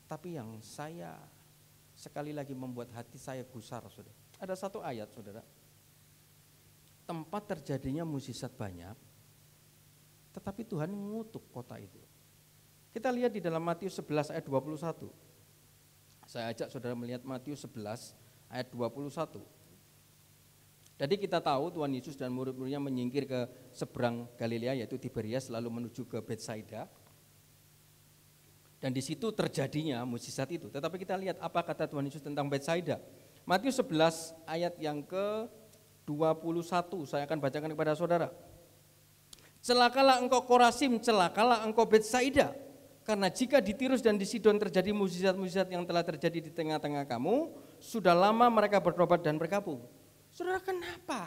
Tapi yang saya sekali lagi membuat hati saya gusar, saudara. Ada satu ayat, saudara. Tempat terjadinya mukjizat banyak, tetapi Tuhan mengutuk kota itu. Kita lihat di dalam Matius 11 ayat 21. Saya ajak saudara melihat Matius 11 ayat 21. Jadi kita tahu Tuhan Yesus dan murid-muridnya menyingkir ke seberang Galilea yaitu Tiberias lalu menuju ke Betsaida. Dan di situ terjadinya mukjizat itu. Tetapi kita lihat apa kata Tuhan Yesus tentang Betsaida. Matius 11 ayat yang ke-21 saya akan bacakan kepada saudara. Celakalah engkau Korasim, celakalah engkau Betsaida. Karena jika di Tirus dan di Sidon terjadi mukjizat-mukjizat yang telah terjadi di tengah-tengah kamu, sudah lama mereka bertobat dan berkabung. Saudara, kenapa?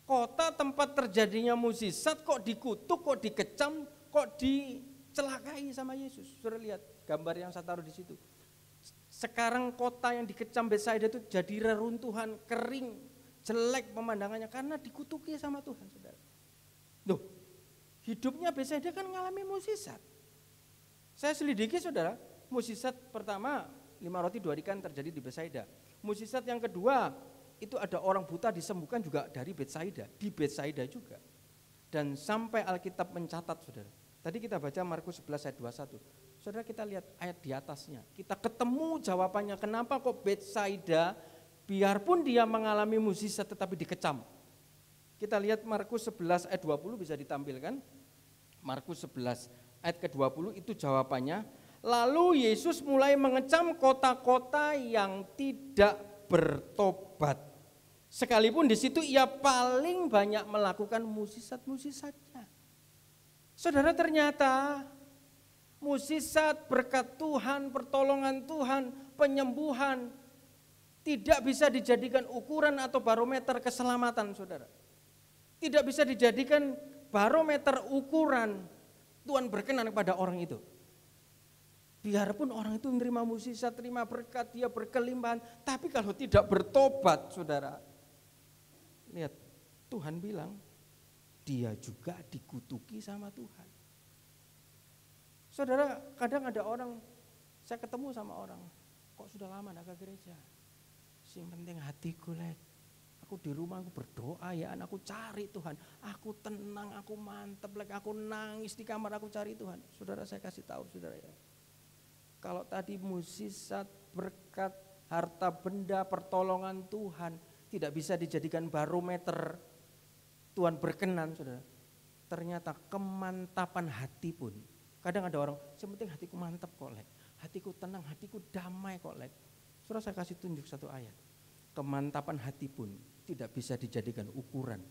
Kota tempat terjadinya mukjizat kok dikutuk, kok dikecam, kok dicelakai sama Yesus. Saudara lihat gambar yang saya taruh di situ. Sekarang kota yang dikecam Betsaida itu jadi reruntuhan, kering, jelek pemandangannya karena dikutuki sama Tuhan, saudara. Loh, hidupnya Betsaida kan mengalami mukjizat. Saya selidiki, saudara, mukjizat pertama 5 roti 2 ikan terjadi di Betsaida. Mukjizat yang kedua itu ada orang buta disembuhkan juga dari Betsaida, di Betsaida juga. Dan sampai Alkitab mencatat, saudara. Tadi kita baca Markus 11 ayat 21. Saudara, kita lihat ayat di atasnya. Kita ketemu jawabannya kenapa kok Betsaida biarpun dia mengalami mukjizat tetapi dikecam. Kita lihat Markus 11 ayat 20 bisa ditampilkan. Markus 11 ayat ke-20 itu jawabannya. Lalu Yesus mulai mengecam kota-kota yang tidak bertobat. Sekalipun di situ ia paling banyak melakukan mukjizat-mukjizatnya. Saudara, ternyata mukjizat, berkat Tuhan, pertolongan Tuhan, penyembuhan tidak bisa dijadikan ukuran atau barometer keselamatan, saudara. Tidak bisa dijadikan barometer ukuran Tuhan berkenan kepada orang itu. Biarpun orang itu menerima mukjizat, terima berkat, dia berkelimpahan, tapi kalau tidak bertobat, saudara, lihat, Tuhan bilang dia juga dikutuki sama Tuhan. Saudara, kadang ada orang, saya ketemu sama orang, kok sudah lama enggak ke gereja? Yang penting hatiku, lek. Aku di rumah aku berdoa ya, aku cari Tuhan. Aku tenang, aku mantep, lek. Aku nangis di kamar, aku cari Tuhan. Saudara, saya kasih tahu saudara ya. Kalau tadi mukjizat, berkat, harta benda, pertolongan Tuhan tidak bisa dijadikan barometer Tuhan berkenan, saudara. Ternyata kemantapan hati pun. Kadang ada orang, yang penting hatiku mantap kok, lek. Hatiku tenang, hatiku damai kok, lek. Saudara, saya kasih tunjuk satu ayat. Kemantapan hati pun tidak bisa dijadikan ukuran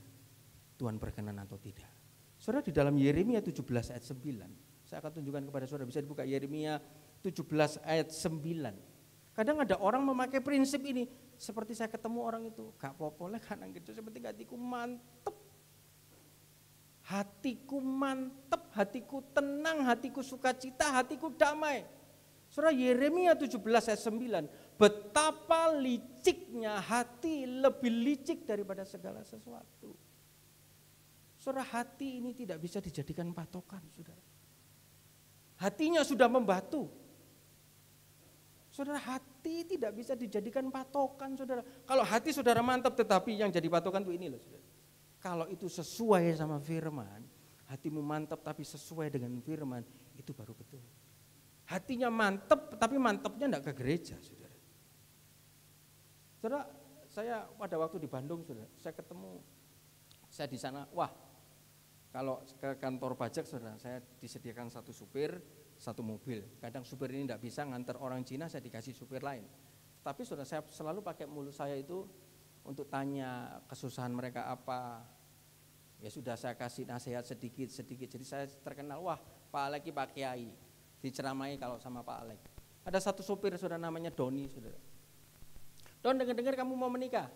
Tuhan berkenan atau tidak. Saudara, di dalam Yeremia 17 ayat 9, saya akan tunjukkan kepada saudara, bisa dibuka Yeremia 17 ayat 9. Kadang ada orang memakai prinsip ini, seperti saya ketemu orang itu, gak apa-apa, lek, kanan gitu, yang penting hatiku mantep. Hatiku mantep, hatiku tenang, hatiku sukacita, hatiku damai. Saudara, Yeremia 17 ayat 9, betapa liciknya hati, lebih licik daripada segala sesuatu. Saudara, hati ini tidak bisa dijadikan patokan, saudara. Hatinya sudah membatu. Saudara, hati tidak bisa dijadikan patokan, saudara. Kalau hati saudara mantap, tetapi yang jadi patokan itu ini loh, saudara. Kalau itu sesuai sama firman, hatimu mantap tapi sesuai dengan firman, itu baru betul. Hatinya mantap tapi mantapnya enggak ke gereja, saudara. Saudara, saya pada waktu di Bandung, saudara, saya ketemu, saya di sana, wah, kalau ke kantor pajak, saudara, saya disediakan satu supir, satu mobil. Kadang supir ini enggak bisa nganter orang Cina, saya dikasih supir lain. Tapi saudara, saya selalu pakai mulut saya itu untuk tanya kesusahan mereka apa. Ya sudah, saya kasih nasihat sedikit-sedikit. Jadi saya terkenal, wah, Pak Alek Pak Kiai, diceramai kalau sama Pak Alek. Ada satu supir saudara namanya Doni, saudara. Don, dengar-dengar kamu mau menikah.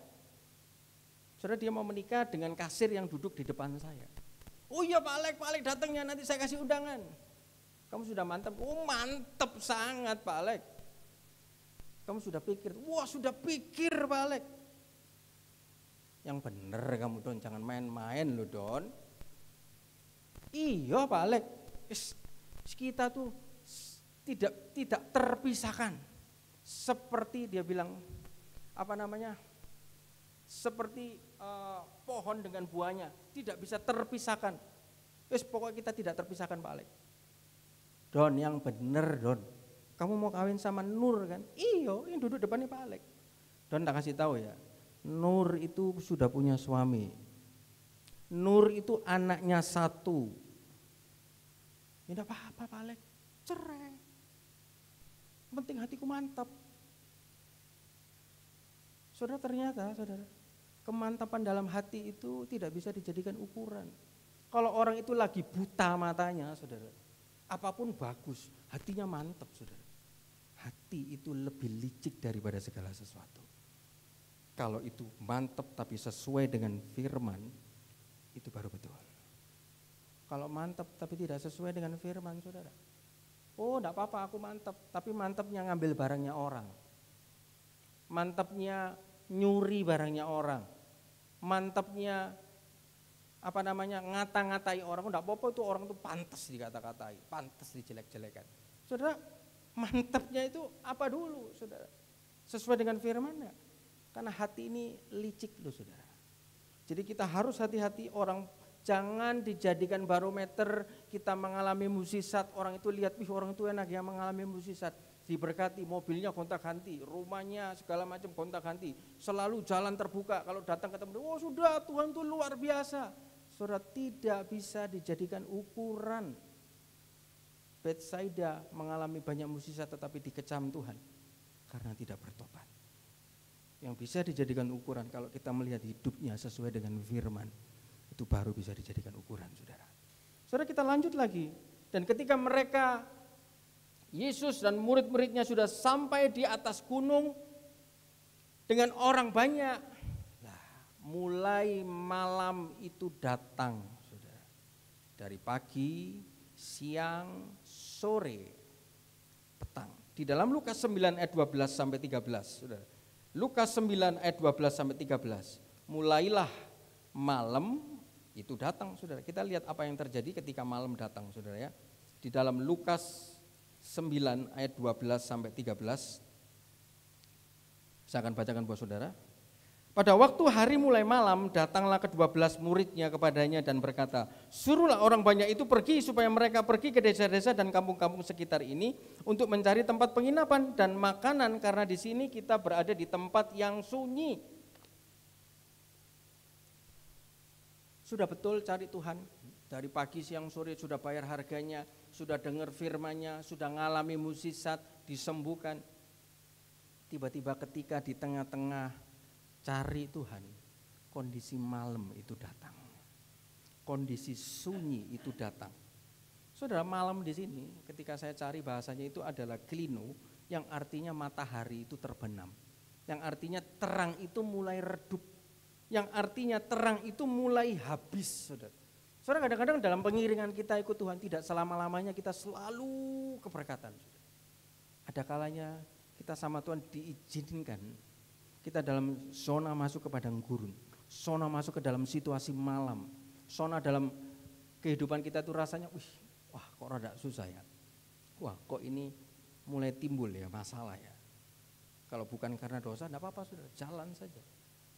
Saudara, dia mau menikah dengan kasir yang duduk di depan saya. Oh iya Pak Alek datangnya, nanti saya kasih undangan. Kamu sudah mantap? Oh mantap sangat Pak Alek. Kamu sudah pikir? Wah, sudah pikir Pak Alek. Yang bener kamu Don, jangan main-main lo Don. Iya Pak Alek, kita tuh tidak terpisahkan. Seperti dia bilang, apa namanya, seperti pohon dengan buahnya, tidak bisa terpisahkan. Pokoknya kita tidak terpisahkan Pak Alek. Don, yang bener Don, kamu mau kawin sama Nur kan? Iya, yang duduk depannya Pak Alek. Don, tak kasih tahu ya, Nur itu sudah punya suami. Nur itu anaknya satu. Tidak apa-apa Pak Alek, cerai. Penting hatiku mantap. Saudara, ternyata saudara, kemantapan dalam hati itu tidak bisa dijadikan ukuran. Kalau orang itu lagi buta matanya, saudara, apapun bagus, hatinya mantap, saudara. Hati itu lebih licik daripada segala sesuatu. Kalau itu mantap tapi sesuai dengan firman, itu baru betul. Kalau mantap tapi tidak sesuai dengan firman, saudara, oh enggak apa-apa aku mantap, tapi mantapnya ngambil barangnya orang. Mantapnya nyuri barangnya orang. Mantapnya apa namanya, ngata-ngatai orang. Enggak apa-apa, itu orang itu pantas dikata-katai, pantas dijelek-jelekan. Saudara, mantapnya itu apa dulu, saudara? Sesuai dengan firman-Nya. Karena hati ini licik loh, saudara. Jadi kita harus hati-hati, orang Jangan dijadikan barometer kita mengalami mukjizat, orang itu lihat, wih orang itu enak ya mengalami mukjizat. Diberkati, mobilnya gonta-ganti, rumahnya segala macam gonta-ganti, selalu jalan terbuka, kalau datang ketemu, oh sudah Tuhan itu luar biasa. Saudara, tidak bisa dijadikan ukuran. Betsaida mengalami banyak mukjizat tetapi dikecam Tuhan karena tidak bertobat. Yang bisa dijadikan ukuran kalau kita melihat hidupnya sesuai dengan firman, itu baru bisa dijadikan ukuran, saudara. Saudara, kita lanjut lagi. Dan ketika mereka, Yesus dan murid-muridnya sudah sampai di atas gunung dengan orang banyak, nah, mulai malam itu datang, saudara. Dari pagi, siang, sore, petang. Di dalam Lukas 9 ayat 12 sampai 13, saudara. Lukas 9 ayat 12 sampai 13. Mulailah malam itu datang, saudara. Kita lihat apa yang terjadi ketika malam datang, saudara ya. Di dalam Lukas 9 ayat 12 sampai 13. Saya akan bacakan buat saudara. Pada waktu hari mulai malam, datanglah ke-12 muridnya kepadanya dan berkata, suruhlah orang banyak itu pergi supaya mereka pergi ke desa-desa dan kampung-kampung sekitar ini untuk mencari tempat penginapan dan makanan, karena di sini kita berada di tempat yang sunyi. Sudah betul cari Tuhan, dari pagi siang sore sudah bayar harganya, sudah dengar firman-Nya, sudah ngalami mukjizat, disembuhkan. Tiba-tiba ketika di tengah-tengah cari Tuhan, kondisi malam itu datang. Kondisi sunyi itu datang. Saudara, malam di sini ketika saya cari bahasanya itu adalah klino, yang artinya matahari itu terbenam. Yang artinya terang itu mulai redup. Yang artinya terang itu mulai habis, saudara. Saudara, kadang-kadang dalam pengiringan kita ikut Tuhan tidak selama-lamanya kita selalu keberkatan. Ada kalanya kita sama Tuhan diizinkan, kita dalam zona masuk ke padang gurun, zona masuk ke dalam situasi malam, zona dalam kehidupan kita itu rasanya, wah kok rada susah ya, wah kok ini mulai timbul ya masalah ya. Kalau bukan karena dosa, enggak apa-apa, saudara, jalan saja.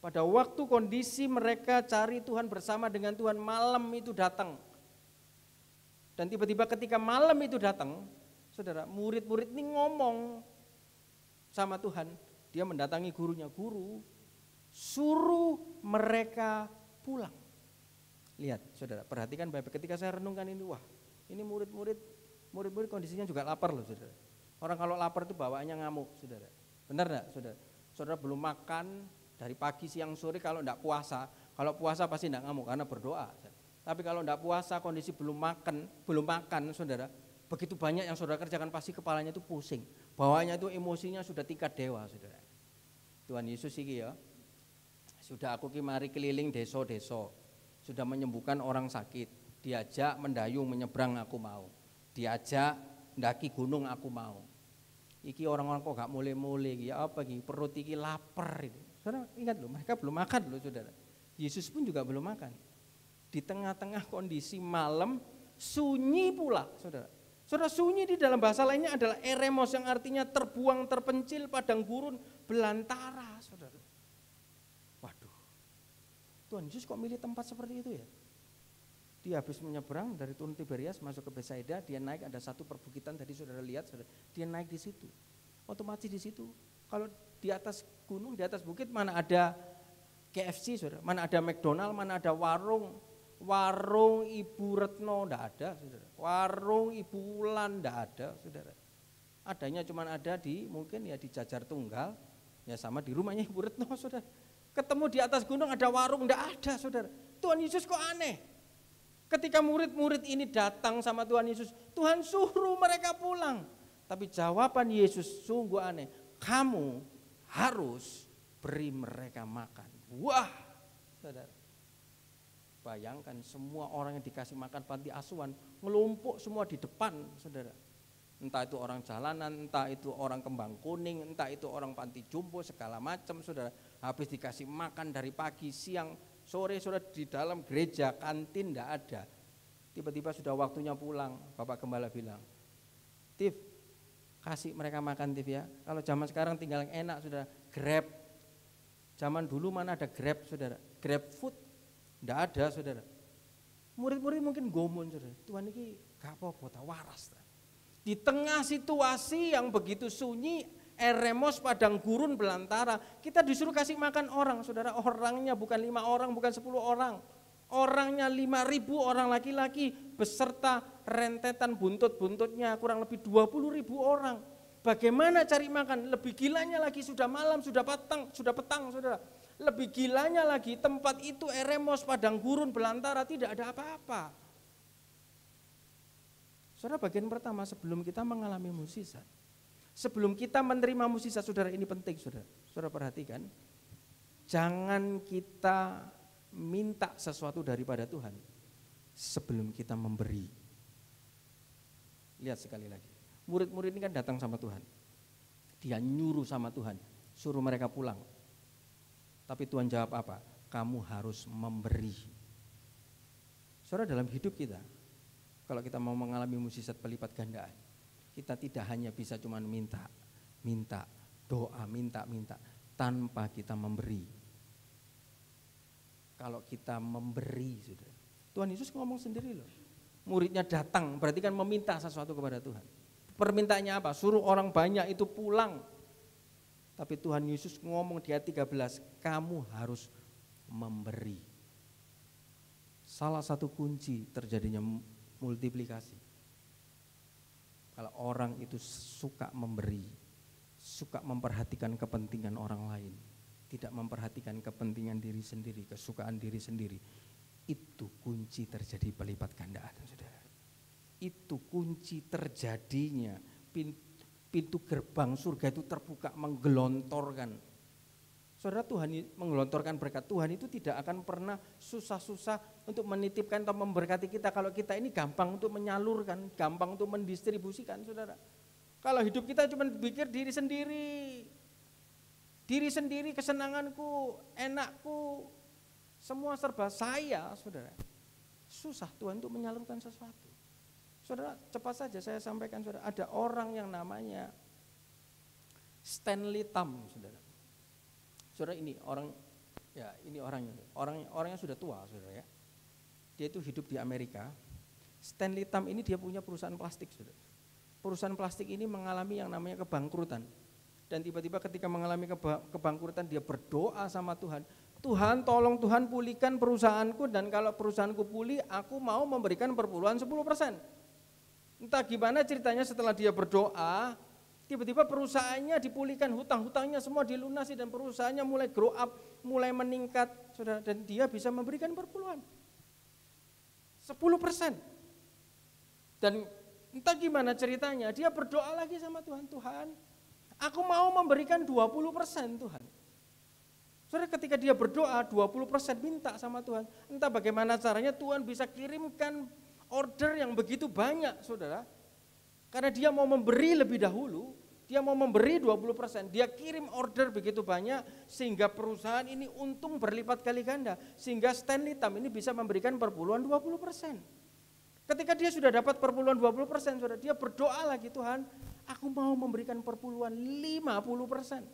Pada waktu kondisi mereka cari Tuhan bersama dengan Tuhan, malam itu datang. Dan tiba-tiba ketika malam itu datang, saudara, murid-murid ini ngomong sama Tuhan. Dia mendatangi gurunya, guru suruh mereka pulang. Lihat saudara, perhatikan baik-baik ketika saya renungkan ini, wah ini murid-murid kondisinya juga lapar loh, saudara. Orang kalau lapar itu bawaannya ngamuk, saudara. Benar enggak, saudara? Saudara belum makan dari pagi siang sore, kalau enggak puasa, kalau puasa pasti enggak ngamuk karena berdoa. Tapi kalau enggak puasa, kondisi belum makan, saudara, begitu banyak yang saudara kerjakan pasti kepalanya itu pusing. Bawaannya itu emosinya sudah tingkat dewa, saudara. Tuhan Yesus iki ya, sudah aku mari keliling desa-desa, sudah menyembuhkan orang sakit, diajak mendayung menyeberang aku mau, diajak ndaki gunung aku mau. Iki orang-orang kok gak mulai-mulai, ya apa iki, perut iki lapar ini. Saudara ingat loh, mereka belum makan loh, saudara. Yesus pun juga belum makan. Di tengah-tengah kondisi malam, sunyi pula, saudara. Saudara, sunyi di dalam bahasa lainnya adalah eremos, yang artinya terbuang, terpencil, padang gurun, belantara, saudara. Waduh, Tuhan Yesus kok milih tempat seperti itu ya? Dia habis menyeberang dari Turun Tiberias masuk ke Betsaida, dia naik, ada satu perbukitan tadi saudara lihat, saudara. Dia naik di situ. Otomatis di situ, kalau di atas gunung, di atas bukit mana ada KFC, saudara, mana ada McDonald, mana ada warung Ibu Retno, enggak ada, saudara. Warung Ibu Wulan enggak ada, saudara. Adanya cuma ada di mungkin ya di Jajar Tunggal, ya sama di rumahnya Ibu Retno, saudara. Ketemu di atas gunung ada warung, enggak ada, saudara. Tuhan Yesus kok aneh. Ketika murid-murid ini datang sama Tuhan Yesus, Tuhan suruh mereka pulang. Tapi jawaban Yesus sungguh aneh. Kamu harus beri mereka makan. Wah, saudara. Bayangkan semua orang yang dikasih makan panti asuhan ngelumpuk semua di depan, saudara. Entah itu orang jalanan, entah itu orang kembang kuning, entah itu orang panti jompo, segala macam, saudara. Habis dikasih makan dari pagi, siang, sore, saudara, di dalam gereja, kantin enggak ada. Tiba-tiba sudah waktunya pulang, Bapak Gembala bilang, Tif, kasih mereka makan, Tif ya. Kalau zaman sekarang tinggal yang enak, saudara, Grab. Zaman dulu mana ada Grab, saudara, Grab food, enggak ada, saudara. Murid-murid mungkin gomun, saudara. Tuhan ini gak apa-apa, tak waras. Di tengah situasi yang begitu sunyi, eremos padang gurun belantara, kita disuruh kasih makan orang, saudara. Orangnya bukan 5 orang, bukan 10 orang. Orangnya 5.000 orang laki-laki beserta rentetan buntut-buntutnya kurang lebih 20.000 orang. Bagaimana cari makan? Lebih gilanya lagi sudah malam, sudah petang, saudara. Lebih gilanya lagi tempat itu eremos padang gurun belantara, tidak ada apa-apa. Saudara, bagian pertama sebelum kita mengalami mukjizat, sebelum kita menerima mukjizat, saudara, ini penting, saudara. Saudara perhatikan, jangan kita minta sesuatu daripada Tuhan sebelum kita memberi. Lihat sekali lagi, murid-murid ini kan datang sama Tuhan, dia nyuruh sama Tuhan, suruh mereka pulang. Tapi Tuhan jawab apa? Kamu harus memberi. Saudara, dalam hidup kita, kalau kita mau mengalami mukjizat pelipat gandaan, kita tidak hanya bisa cuma minta, doa, minta, tanpa kita memberi. Kalau kita memberi, saudara, Tuhan Yesus ngomong sendiri loh. Muridnya datang, berarti kan meminta sesuatu kepada Tuhan. Permintaannya apa? Suruh orang banyak itu pulang. Tapi Tuhan Yesus ngomong di ayat 13, kamu harus memberi. Salah satu kunci terjadinya multiplikasi, kalau orang itu suka memberi, suka memperhatikan kepentingan orang lain, tidak memperhatikan kepentingan diri sendiri, kesukaan diri sendiri, itu kunci terjadi pelipat gandaan, saudara. Itu kunci terjadinya pintu gerbang surga itu terbuka, menggelontorkan. Saudara, Tuhan menggelontorkan berkat. Tuhan itu tidak akan pernah susah-susah untuk menitipkan atau memberkati kita kalau kita ini gampang untuk menyalurkan, gampang untuk mendistribusikan, saudara. Kalau hidup kita cuma pikir diri sendiri, kesenanganku, enakku, semua serba saya, saudara. Susah Tuhan untuk menyalurkan sesuatu. Saudara, cepat saja saya sampaikan, saudara, ada orang yang namanya Stanley Tam, saudara. Saudara, ini orangnya sudah tua, saudara ya. Dia itu hidup di Amerika. Stanley Tam ini dia punya perusahaan plastik, saudara. Perusahaan plastik ini mengalami yang namanya kebangkrutan. Dan tiba-tiba ketika mengalami kebangkrutan, dia berdoa sama Tuhan. Tuhan, tolong Tuhan pulihkan perusahaanku, dan kalau perusahaanku pulih, aku mau memberikan perpuluhan 10%. Entah gimana ceritanya, setelah dia berdoa, tiba-tiba perusahaannya dipulihkan, hutang-hutangnya semua dilunasi, dan perusahaannya mulai grow up, mulai meningkat, saudara, dan dia bisa memberikan perpuluhan 10%. Dan entah gimana ceritanya, dia berdoa lagi sama Tuhan, Tuhan, aku mau memberikan 20%, Tuhan. Saudara, ketika dia berdoa 20% minta sama Tuhan, entah bagaimana caranya Tuhan bisa kirimkan order yang begitu banyak, saudara. Karena dia mau memberi lebih dahulu, dia mau memberi 20%, dia kirim order begitu banyak sehingga perusahaan ini untung berlipat kali ganda, sehingga Stanley Tam ini bisa memberikan perpuluhan 20%. Ketika dia sudah dapat perpuluhan 20%, saudara, dia berdoa lagi, Tuhan, aku mau memberikan perpuluhan 50%.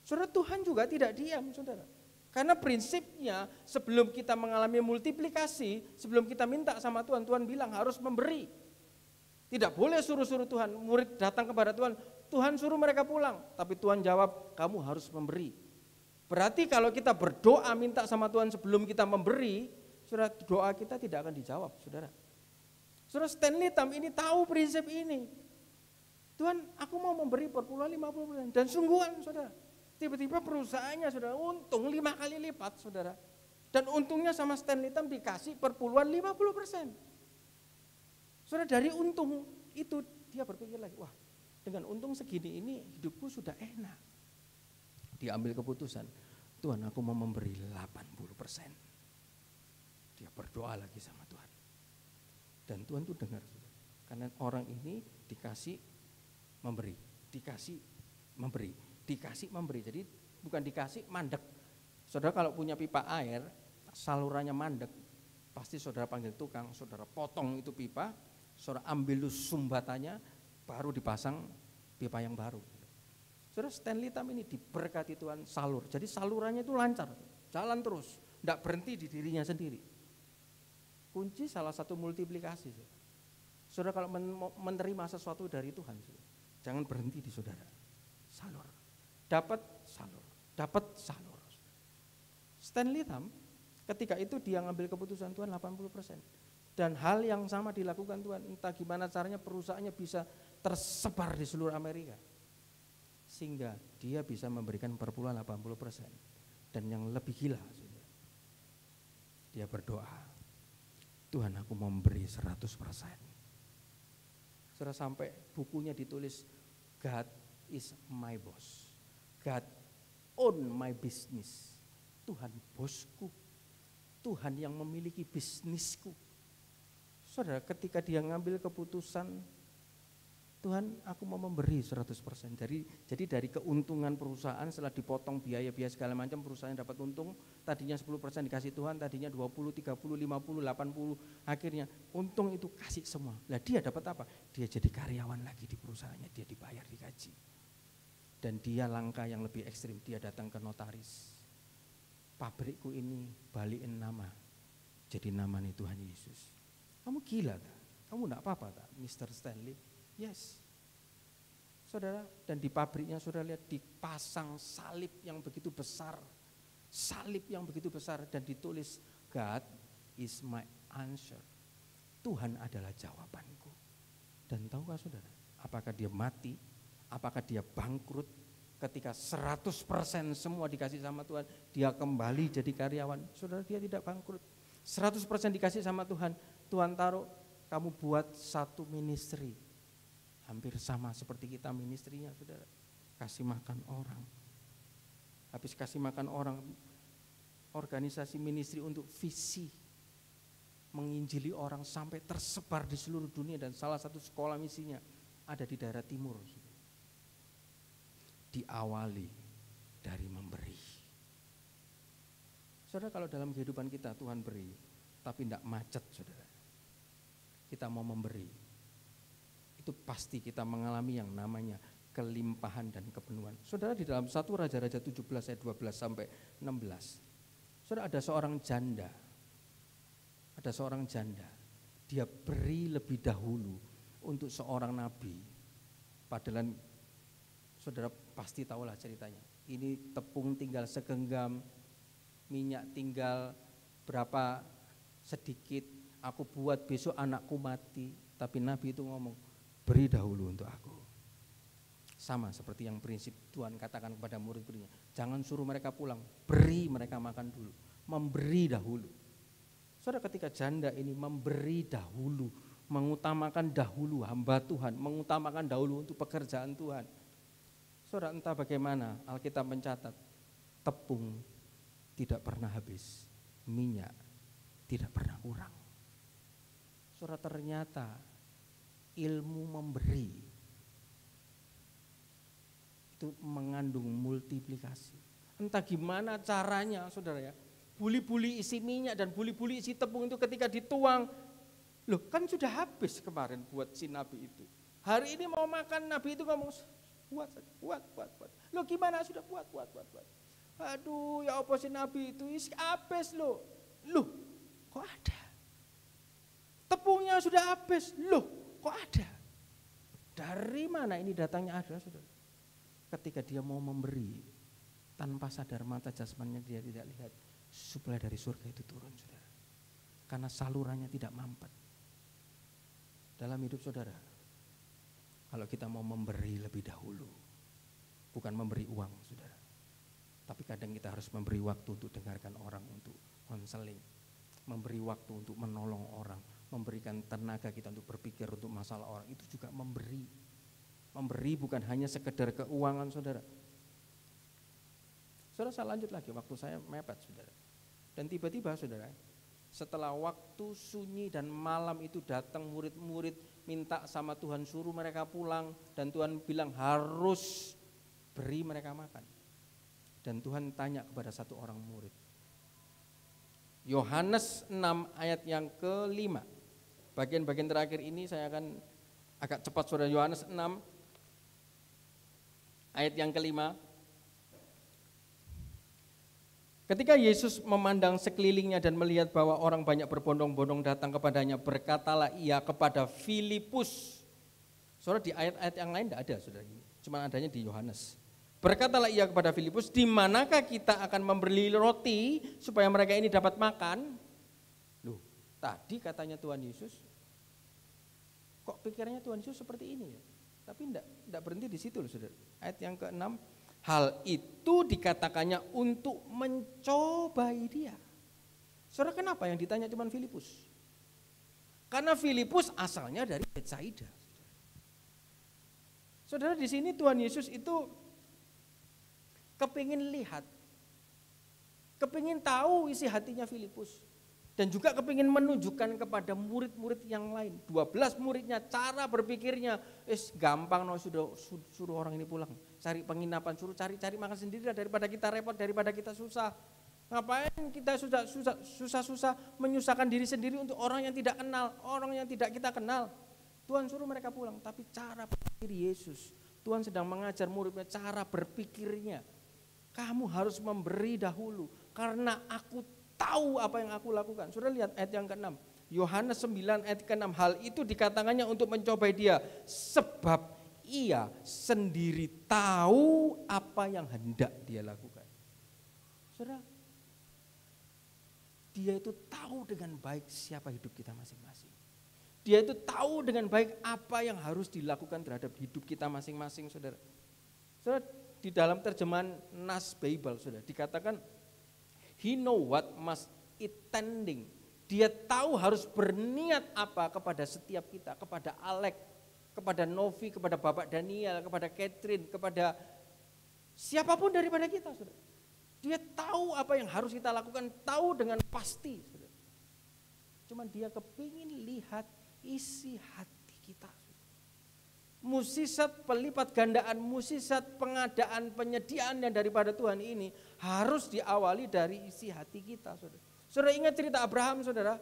Saudara, Tuhan juga tidak diam, saudara. Karena prinsipnya sebelum kita mengalami multiplikasi, sebelum kita minta sama Tuhan, Tuhan bilang harus memberi. Tidak boleh suruh-suruh Tuhan, murid datang kepada Tuhan, Tuhan suruh mereka pulang. Tapi Tuhan jawab, kamu harus memberi. Berarti kalau kita berdoa minta sama Tuhan sebelum kita memberi, saudara, doa kita tidak akan dijawab, saudara. Saudara, Stanley Tam ini tahu prinsip ini. Tuhan, aku mau memberi perpuluhan 50%, dan sungguhan, saudara. Tiba-tiba perusahaannya, saudara, untung 5 kali lipat, saudara. Dan untungnya sama Stanley Tam dikasih perpuluhan 50%. Saudara, dari untung itu dia berpikir lagi, wah, dengan untung segini ini hidupku sudah enak. Dia ambil keputusan, Tuhan, aku mau memberi 80%. Dia berdoa lagi sama Tuhan. Dan Tuhan tuh dengar, saudara. Karena orang ini dikasih memberi, dikasih memberi. Dikasih memberi, jadi bukan dikasih mandek. Saudara, kalau punya pipa air, salurannya mandek, pasti saudara panggil tukang, saudara potong itu pipa, saudara ambil dulu sumbatannya, baru dipasang pipa yang baru. Saudara, Stanley Tam ini diberkati Tuhan salur, jadi salurannya itu lancar, jalan terus, tidak berhenti di dirinya sendiri. Kunci salah satu multiplikasi. Saudara kalau menerima sesuatu dari Tuhan, jangan berhenti di saudara. Salur. Dapat, salur. Dapat, salur. Stanley Tham, ketika itu dia ngambil keputusan Tuhan 80%. Dan hal yang sama dilakukan Tuhan. Entah gimana caranya perusahaannya bisa tersebar di seluruh Amerika. Sehingga dia bisa memberikan perpuluhan 80%. Dan yang lebih gila, dia berdoa, Tuhan aku mau memberi 100%. Sudah sampai bukunya ditulis, God is my boss. God own my business. Tuhan bosku. Tuhan yang memiliki bisnisku. Saudara, ketika dia ngambil keputusan, Tuhan aku mau memberi 100%. Jadi dari keuntungan perusahaan setelah dipotong biaya-biaya segala macam, perusahaan dapat untung, tadinya 10% dikasih Tuhan, tadinya 20, 30, 50, 80, akhirnya untung itu kasih semua. Lah dia dapat apa? Dia jadi karyawan lagi di perusahaannya, dia dibayar, digaji. Dan dia langkah yang lebih ekstrim, dia datang ke notaris. Pabrikku ini balikin nama, jadi namanya Tuhan Yesus. Kamu gila tak? Kamu enggak apa-apa tak, Mr. Stanley? Yes. Saudara, dan di pabriknya saudara lihat dipasang salib yang begitu besar. Salib yang begitu besar dan ditulis God is my answer. Tuhan adalah jawabanku. Dan tahukah saudara, apakah dia mati? Apakah dia bangkrut? Ketika 100% semua dikasih sama Tuhan, dia kembali jadi karyawan. Saudara, dia tidak bangkrut. 100% dikasih sama Tuhan. Tuhan taruh, kamu buat satu ministry. Hampir sama seperti kita ministrinya, saudara. Kasih makan orang. Habis kasih makan orang, organisasi ministri untuk visi. Menginjili orang sampai tersebar di seluruh dunia, dan salah satu sekolah misinya ada di daerah timur. Diawali dari memberi. Saudara, kalau dalam kehidupan kita Tuhan beri, tapi tidak macet, saudara. Kita mau memberi. Itu pasti kita mengalami yang namanya kelimpahan dan kepenuhan. Saudara, di dalam 1 Raja-Raja 17 ayat 12 sampai 16. Saudara, ada seorang janda. Ada seorang janda. Dia beri lebih dahulu untuk seorang nabi. Padahal saudara pasti tahulah ceritanya. Ini tepung tinggal segenggam, minyak tinggal berapa sedikit. Aku buat besok anakku mati. Tapi nabi itu ngomong, beri dahulu untuk aku. Sama seperti yang prinsip Tuhan katakan kepada murid-muridnya, jangan suruh mereka pulang, beri mereka makan dulu, memberi dahulu. Saudara, ketika janda ini memberi dahulu, mengutamakan dahulu hamba Tuhan, mengutamakan dahulu untuk pekerjaan Tuhan. Saudara, entah bagaimana Alkitab mencatat, tepung tidak pernah habis, minyak tidak pernah kurang. Saudara, ternyata ilmu memberi itu mengandung multiplikasi. Entah gimana caranya, saudara ya, buli-buli isi minyak dan buli-buli isi tepung itu ketika dituang, loh kan sudah habis kemarin buat si nabi itu. Hari ini mau makan, nabi itu ngomong, buat. Loh gimana sudah buat. Aduh ya apa si nabi itu, isi habis loh. Loh kok ada? Tepungnya sudah habis, loh kok ada? Dari mana ini datangnya ada, saudara? Ketika dia mau memberi, tanpa sadar mata jasmaninya dia tidak lihat, suplai dari surga itu turun, saudara. Karena salurannya tidak mampet. Dalam hidup saudara, kalau kita mau memberi lebih dahulu, bukan memberi uang, saudara. Tapi kadang kita harus memberi waktu untuk dengarkan orang, untuk konseling, memberi waktu untuk menolong orang, memberikan tenaga kita untuk berpikir untuk masalah orang, itu juga memberi. Memberi bukan hanya sekedar keuangan, saudara. Saudara, saya lanjut lagi, waktu saya mepet, saudara. Dan tiba-tiba, saudara, setelah waktu sunyi dan malam itu datang murid-murid minta sama Tuhan, suruh mereka pulang, dan Tuhan bilang harus beri mereka makan. Dan Tuhan tanya kepada satu orang murid. Yohanes 6 ayat yang ke-5. Bagian-bagian terakhir ini saya akan agak cepat, saudara. Yohanes 6 ayat yang ke-5. Ketika Yesus memandang sekelilingnya dan melihat bahwa orang banyak berbondong-bondong datang kepadanya, berkatalah ia kepada Filipus. Saudara, di ayat-ayat yang lain tidak ada, saudara, cuma adanya di Yohanes. Berkatalah ia kepada Filipus, di manakah kita akan membeli roti supaya mereka ini dapat makan? Loh, tadi katanya Tuhan Yesus, kok pikirannya Tuhan Yesus seperti ini ya? Tapi tidak berhenti di situ loh, saudara. Ayat yang ke-6, hal itu dikatakannya untuk mencobai dia. Saudara, kenapa yang ditanya cuma Filipus? Karena Filipus asalnya dari Betsaida. Saudara, di sini Tuhan Yesus itu kepingin lihat, kepingin tahu isi hatinya Filipus. Dan juga kepingin menunjukkan kepada murid-murid yang lain. 12 muridnya, cara berpikirnya, gampang no, suruh orang ini pulang. Cari penginapan, suruh cari makan sendiri daripada kita repot, daripada kita susah. Ngapain kita susah-susah menyusahkan diri sendiri untuk orang yang tidak kenal, orang yang tidak kita kenal. Tuhan suruh mereka pulang, tapi cara berpikir Yesus, Tuhan sedang mengajar muridnya cara berpikirnya. Kamu harus memberi dahulu, karena aku tahu apa yang aku lakukan. Sudah lihat ayat yang ke-6. Yohanes 9 ayat ke-6. Hal itu dikatakannya untuk mencobai dia. Sebab ia sendiri tahu apa yang hendak dia lakukan. Saudara, dia itu tahu dengan baik siapa hidup kita masing-masing. Dia itu tahu dengan baik apa yang harus dilakukan terhadap hidup kita masing-masing, saudara. Saudara, di dalam terjemahan Nas Bible, saudara, dikatakan he know what must it tending. Dia tahu harus berniat apa kepada setiap kita, kepada Alek, kepada Novi, kepada Bapak Daniel, kepada Catherine, kepada siapapun daripada kita, saudara. Dia tahu apa yang harus kita lakukan, tahu dengan pasti, saudara. Cuman dia kepingin lihat isi hati kita. Musisat pelipat gandaan, musisat pengadaan, penyediaan yang daripada Tuhan ini harus diawali dari isi hati kita, saudara. Saudara ingat cerita Abraham, saudara,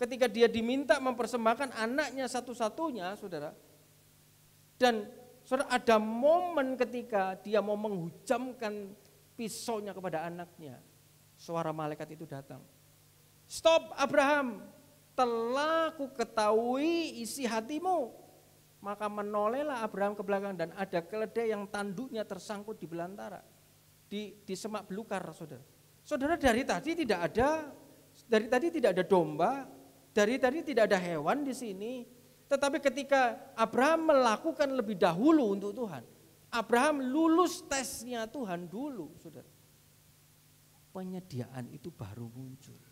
ketika dia diminta mempersembahkan anaknya satu-satunya, saudara. Dan saudara, ada momen ketika dia mau menghujamkan pisaunya kepada anaknya. Suara malaikat itu datang. Stop Abraham, telah ku ketahui isi hatimu. Maka menolehlah Abraham ke belakang dan ada keledai yang tanduknya tersangkut di belantara, di semak belukar, saudara. Saudara, dari tadi tidak ada domba, dari tadi tidak ada hewan di sini. Tetapi ketika Abraham melakukan lebih dahulu untuk Tuhan, Abraham lulus tesnya Tuhan dulu, saudara. Penyediaan itu baru muncul.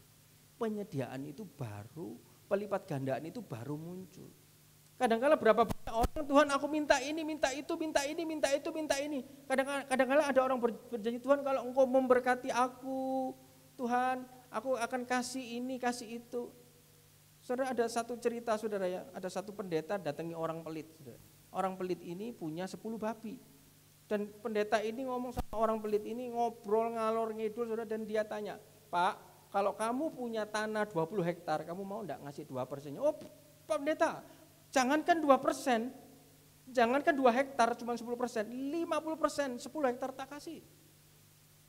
Penyediaan itu baru, pelipat gandaan itu baru muncul. Kadang-kala berapa banyak orang, Tuhan aku minta ini, minta itu, minta ini, minta itu, minta ini. Kadang-kala ada orang berjanji, Tuhan kalau engkau memberkati aku, Tuhan aku akan kasih ini, kasih itu. Saudara, ada satu cerita, saudara ya, ada satu pendeta datangi orang pelit, saudara. Orang pelit ini punya 10 babi. Dan pendeta ini ngomong sama orang pelit ini, ngobrol ngalor ngidul, saudara, dan dia tanya, Pak, kalau kamu punya tanah 20 hektar, kamu mau enggak ngasih 2%-nya? Oh Pak Pendeta, jangankan 2%, jangankan 2 hektar cuma 10%, 50%, 10 hektar tak kasih.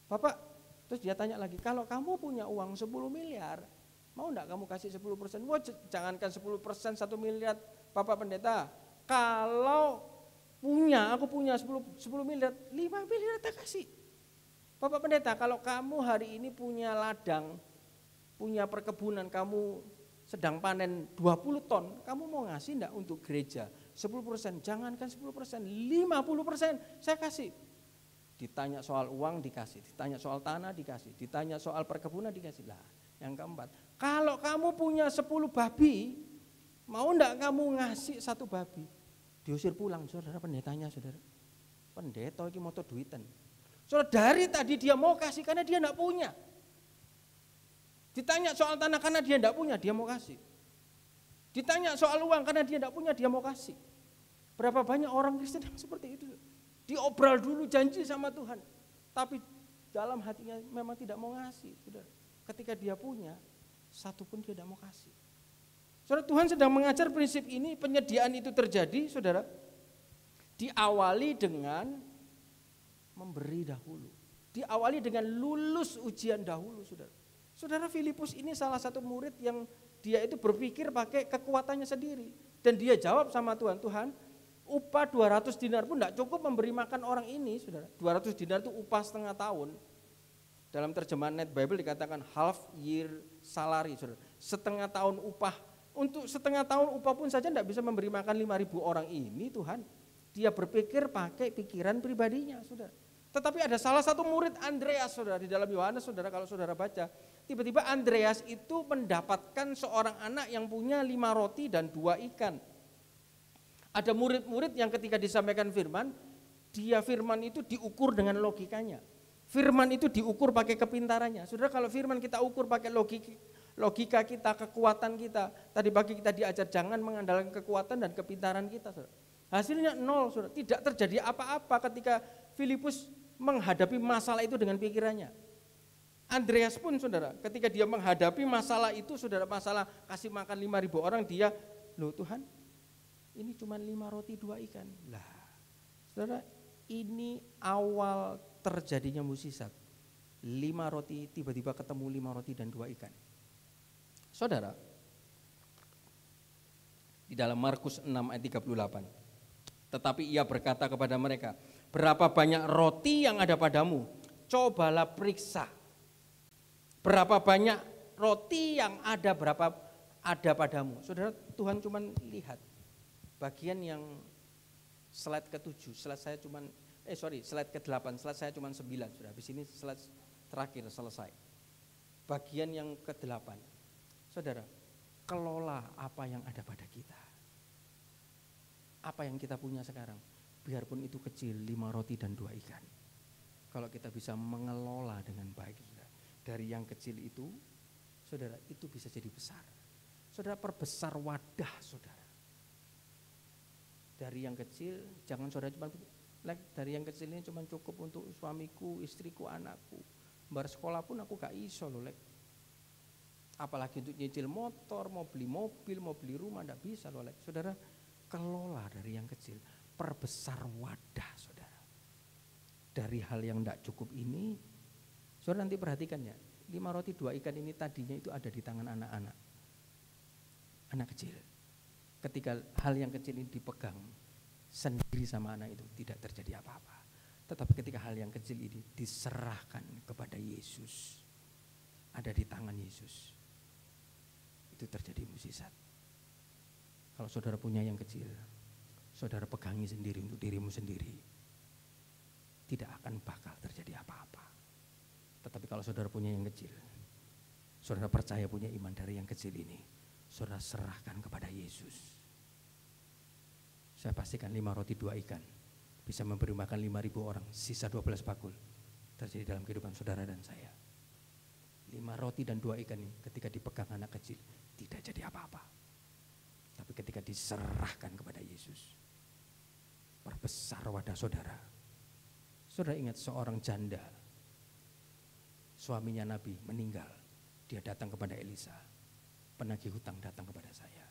Bapak, terus dia tanya lagi, kalau kamu punya uang 10 miliar, mau enggak kamu kasih 10%? Wah, jangankan 10%, 1 miliar, Bapak Pendeta, kalau aku punya 10 miliar, 5 miliar tak kasih. Bapak Pendeta, kalau kamu hari ini punya ladang, punya perkebunan, kamu sedang panen 20 ton, kamu mau ngasih enggak untuk gereja? 10%, jangankan 10%, 50% saya kasih. Ditanya soal uang dikasih, ditanya soal tanah dikasih, ditanya soal perkebunan dikasih. Lah, yang keempat, kalau kamu punya 10 babi, mau enggak kamu ngasih 1 babi? Diusir pulang, saudara pendetanya, saudara. Pendeta ini motor duitan. Saudara, dari tadi dia mau kasih karena dia enggak punya. Ditanya soal tanah karena dia tidak punya, dia mau kasih. Ditanya soal uang karena dia tidak punya, dia mau kasih. Berapa banyak orang Kristen yang seperti itu. Diobral dulu janji sama Tuhan, tapi dalam hatinya memang tidak mau ngasih. Saudara. Ketika dia punya, satu pun dia tidak mau kasih. Saudara, Tuhan sedang mengajar prinsip ini, penyediaan itu terjadi, saudara, diawali dengan memberi dahulu. Diawali dengan lulus ujian dahulu, saudara. Saudara, Filipus ini salah satu murid yang dia itu berpikir pakai kekuatannya sendiri. Dan dia jawab sama Tuhan, Tuhan, upah 200 dinar pun tidak cukup memberi makan orang ini, saudara. 200 dinar itu upah setengah tahun. Dalam terjemahan Net Bible dikatakan half year salary, saudara. Setengah tahun upah. Untuk setengah tahun upah pun saja tidak bisa memberi makan 5.000 orang ini, Tuhan. Dia berpikir pakai pikiran pribadinya, saudara. Tetapi ada salah satu murid Andreas, saudara, di dalam Yohanes, saudara, kalau saudara baca, tiba-tiba Andreas itu mendapatkan seorang anak yang punya 5 roti dan 2 ikan. Ada murid-murid yang ketika disampaikan firman, firman itu diukur dengan logikanya. Firman itu diukur pakai kepintarannya. Saudara, kalau firman kita ukur pakai logika kita, kekuatan kita, tadi pagi kita diajar jangan mengandalkan kekuatan dan kepintaran kita, saudara. Hasilnya 0, saudara. Tidak terjadi apa-apa ketika Filipus menghadapi masalah itu dengan pikirannya. Andreas pun, saudara, ketika dia menghadapi masalah itu, saudara, masalah kasih makan 5.000 orang, dia, loh Tuhan, ini cuma 5 roti 2 ikan. Lah, saudara, ini awal terjadinya mukjizat. 5 roti tiba-tiba ketemu 5 roti dan 2 ikan. Saudara, di dalam Markus 6 ayat 38, tetapi ia berkata kepada mereka, berapa banyak roti yang ada padamu? Cobalah periksa. Berapa banyak roti yang ada padamu? Saudara, Tuhan cuma lihat bagian yang slide ke-7, slide ke-8, slide saya cuma 9, sudah habis ini slide terakhir selesai. Bagian yang ke-8. Saudara, kelola apa yang ada pada kita. Apa yang kita punya sekarang, biarpun itu kecil, 5 roti dan 2 ikan. Kalau kita bisa mengelola dengan baik, saudara, dari yang kecil itu, saudara, itu bisa jadi besar. Saudara, perbesar wadah, saudara. Dari yang kecil, jangan saudara cuma dari yang kecil ini cuma cukup untuk suamiku, istriku, anakku. Bar sekolah pun aku gak iso loh, apalagi untuk nyicil motor, mau beli mobil, mau beli rumah, gak bisa loh, saudara. Kelola dari yang kecil, perbesar wadah, saudara. Dari hal yang tidak cukup ini, saudara nanti perhatikan ya, 5 roti 2 ikan ini tadinya itu ada di tangan anak-anak, anak kecil. Ketika hal yang kecil ini dipegang sendiri sama anak itu, tidak terjadi apa-apa. Tetapi ketika hal yang kecil ini diserahkan kepada Yesus, ada di tangan Yesus, itu terjadi mukjizat. Kalau saudara punya yang kecil, saudara pegangi sendiri untuk dirimu sendiri, tidak akan bakal terjadi apa-apa. Tetapi kalau saudara punya yang kecil, saudara percaya punya iman dari yang kecil ini, saudara serahkan kepada Yesus. Saya pastikan 5 roti 2 ikan bisa memberi makan 5.000 orang, sisa 12 bakul terjadi dalam kehidupan saudara dan saya. 5 roti dan 2 ikan ini ketika dipegang anak kecil tidak jadi apa-apa. Tapi ketika diserahkan kepada Yesus, perbesar wadah saudara. Saudara ingat seorang janda, suaminya Nabi meninggal, dia datang kepada Elisa, penagih hutang datang kepada saya,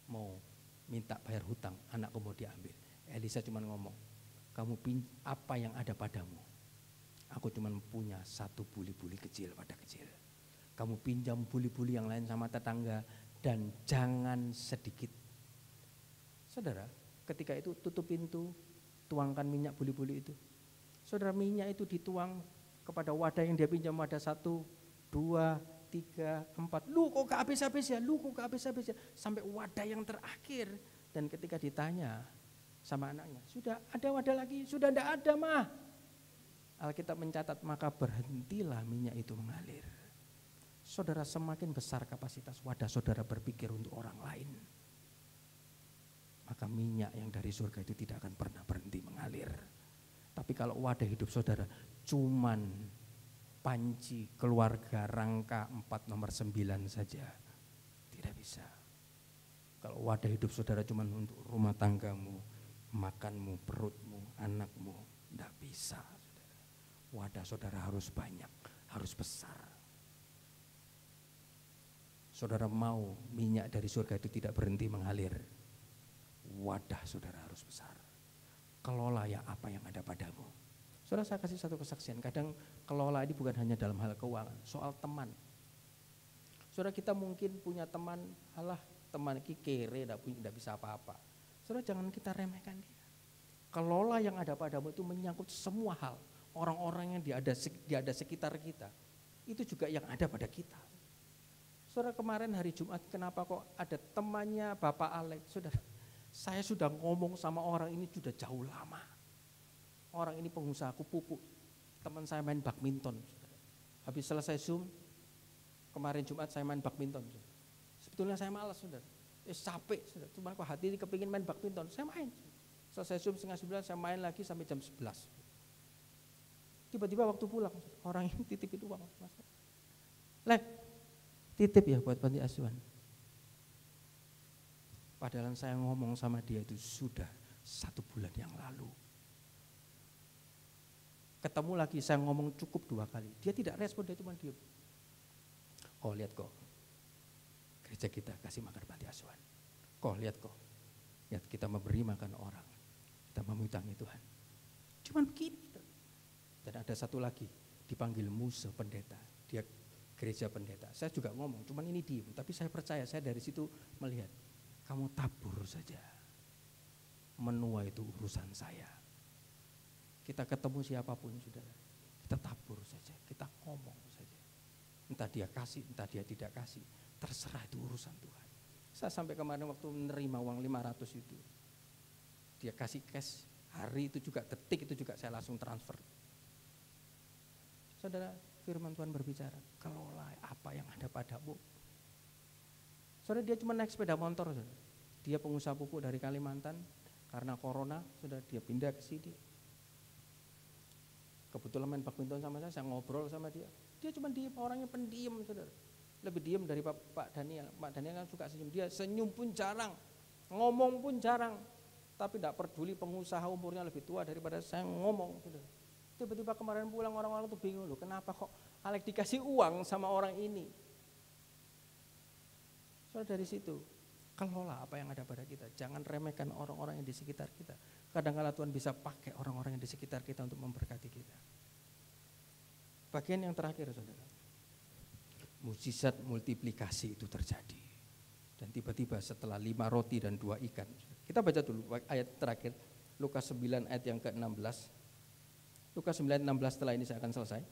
mau minta bayar hutang, anakku mau diambil. Elisa cuma ngomong, kamu apa yang ada padamu? Aku cuma punya 1 buli-buli kecil, wadah kecil. Kamu pinjam buli-buli yang lain sama tetangga, dan jangan sedikit. Saudara, ketika itu tutup pintu, tuangkan minyak buli-buli itu. Saudara, minyak itu dituang kepada wadah yang dia pinjam, wadah 1, 2, 3, 4. Lu kok gak habis-habis ya? Lu kok gak habis-habis ya? Sampai wadah yang terakhir. Dan ketika ditanya sama anaknya, sudah ada wadah lagi? Sudah tidak ada, mah. Alkitab mencatat, maka berhentilah minyak itu mengalir. Saudara, semakin besar kapasitas wadah saudara berpikir untuk orang lain, maka minyak yang dari surga itu tidak akan pernah berhenti mengalir. Tapi kalau wadah hidup saudara cuman panci keluarga rangka 4 nomor 9 saja, tidak bisa. Kalau wadah hidup saudara cuman untuk rumah tanggamu, makanmu, perutmu, anakmu, tidak bisa, saudara. Wadah saudara harus banyak, harus besar. Saudara mau minyak dari surga itu tidak berhenti mengalir, wadah saudara harus besar. Kelola ya apa yang ada padamu. Saudara, saya kasih satu kesaksian. Kadang kelola ini bukan hanya dalam hal keuangan, soal teman. Saudara, kita mungkin punya teman, alah teman ini kere, tidak bisa apa-apa. Saudara, jangan kita remehkan dia. Kelola yang ada padamu itu menyangkut semua hal. Orang-orang yang di ada sekitar kita, itu juga yang ada pada kita. Saudara, kemarin hari Jumat kenapa kok ada temannya Bapak Alex? Saudara, saya sudah ngomong sama orang ini sudah jauh lama. Orang ini pengusaha pupuk, teman saya main badminton. Habis selesai Zoom, kemarin Jumat saya main badminton. Sebetulnya saya malas, saudara. Capek, saudara. Cuma kok hati ini kepingin main badminton, saya main. Selesai Zoom 10:30, saya main lagi sampai jam 11. Tiba-tiba waktu pulang, orang ini titipin uang. Lek, titip ya buat panti asuhan. Padahal saya ngomong sama dia itu sudah 1 bulan yang lalu. Ketemu lagi, saya ngomong cukup 2 kali. Dia tidak respon, dia cuma diam. Kok lihat kok, gereja kita kasih makan panti asuhan. Kok lihat kok, lihat kita memberi makan orang, kita memutangi Tuhan. Cuman begini. Dan ada satu lagi, dipanggil Musa pendeta, dia gereja pendeta. Saya juga ngomong, cuman ini diem. Tapi saya percaya, saya dari situ melihat, kamu tabur saja. Menua itu urusan saya. Kita ketemu siapapun, saudara, kita tabur saja, kita ngomong saja. Entah dia kasih, entah dia tidak kasih, terserah, itu urusan Tuhan. Saya sampai kemarin waktu menerima uang 500 itu, dia kasih cash, hari itu juga, detik itu juga saya langsung transfer. Saudara, firman Tuhan berbicara, kelola apa yang ada padamu. Saudara, dia cuma naik sepeda motor, saudara. Dia pengusaha pupuk dari Kalimantan, karena corona, sudah dia pindah ke sini. Kebetulan main badminton sama saya ngobrol sama dia. Dia cuma diem, orangnya pendiam, saudara. Lebih diem dari Pak Daniel. Pak Daniel kan suka senyum. Dia senyum pun jarang, ngomong pun jarang. Tapi tidak peduli, pengusaha umurnya lebih tua daripada saya ngomong, saudara. Tiba-tiba kemarin pulang orang-orang tuh bingung, loh kenapa kok Alex dikasih uang sama orang ini. Saudara, dari situ, kelola apa yang ada pada kita. Jangan remehkan orang-orang yang di sekitar kita. Kadang-kadang Tuhan bisa pakai orang-orang yang di sekitar kita untuk memberkati kita. Bagian yang terakhir, saudara. Mukjizat multiplikasi itu terjadi. Dan tiba-tiba setelah 5 roti dan 2 ikan. Kita baca dulu ayat terakhir. Lukas 9 ayat yang ke-16. Lukas 9:16, setelah ini saya akan selesai.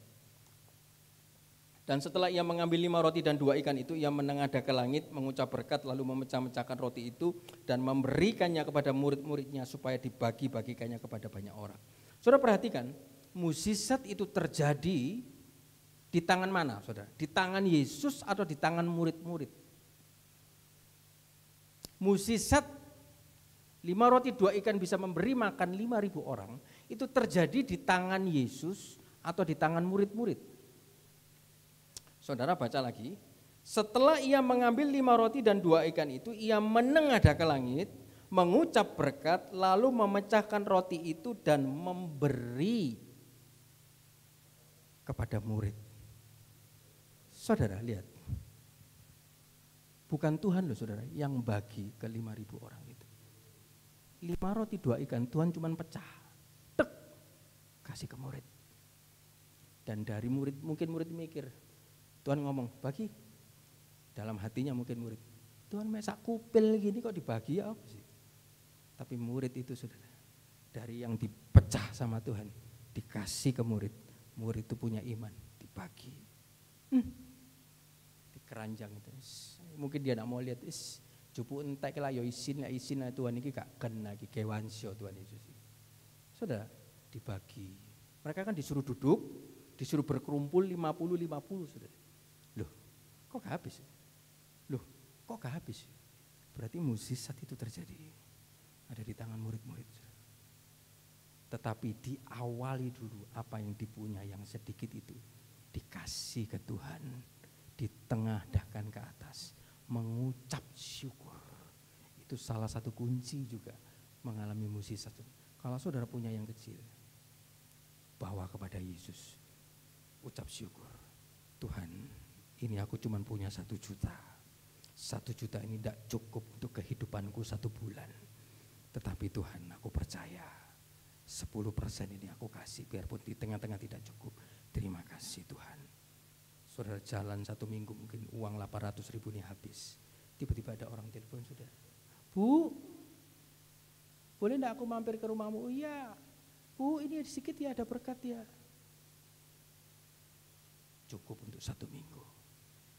Dan setelah ia mengambil 5 roti dan 2 ikan itu, ia menengadah ke langit, mengucap berkat, lalu memecah-mecahkan roti itu dan memberikannya kepada murid-muridnya supaya dibagi-bagikannya kepada banyak orang. Saudara perhatikan, mukjizat itu terjadi di tangan mana, saudara? Di tangan Yesus atau di tangan murid-murid? Mukjizat 5 roti 2 ikan bisa memberi makan 5.000 orang, itu terjadi di tangan Yesus atau di tangan murid-murid. Saudara baca lagi, setelah ia mengambil 5 roti dan 2 ikan itu, ia menengadah ke langit, mengucap berkat, lalu memecahkan roti itu dan memberi kepada murid. Saudara lihat, bukan Tuhan loh saudara yang bagi ke 5.000 orang itu. 5 roti 2 ikan, Tuhan cuma pecah, tek, kasih ke murid. Dan dari murid, mungkin murid mikir, Tuhan ngomong, bagi. Dalam hatinya mungkin murid, Tuhan mesak kupil gini kok dibagi ya apa sih? Tapi murid itu saudara, dari yang dipecah sama Tuhan, dikasih ke murid. Murid itu punya iman, dibagi. Di keranjang itu. Mungkin dia tidak mau lihat, jupu entek lah yo isin lah Tuhan ini gak kena lagi kewansyo Tuhan Yesus. Saudara, dibagi. Mereka kan disuruh duduk, disuruh berkerumpul 50-50 saudara. Loh, kok gak habis? Loh, kok gak habis? Berarti mukjizat itu terjadi. Ada di tangan murid-murid. Tetapi diawali dulu apa yang dipunya yang sedikit itu. Dikasih ke Tuhan, ditengadahkan ke atas. Mengucap syukur. Itu salah satu kunci juga mengalami mukjizat. Kalau saudara punya yang kecil, bawa kepada Yesus. Ucap syukur. Tuhan, ini aku cuma punya 1 juta. 1 juta ini tidak cukup untuk kehidupanku 1 bulan. Tetapi Tuhan, aku percaya 10% ini aku kasih, biarpun di tengah-tengah tidak cukup. Terima kasih Tuhan. Saudara jalan 1 minggu mungkin uang 800.000 ini habis. Tiba-tiba ada orang telepon, saudara, Bu, boleh enggak aku mampir ke rumahmu? Iya. Bu, ini sedikit ya, ada berkat ya. Cukup untuk 1 minggu.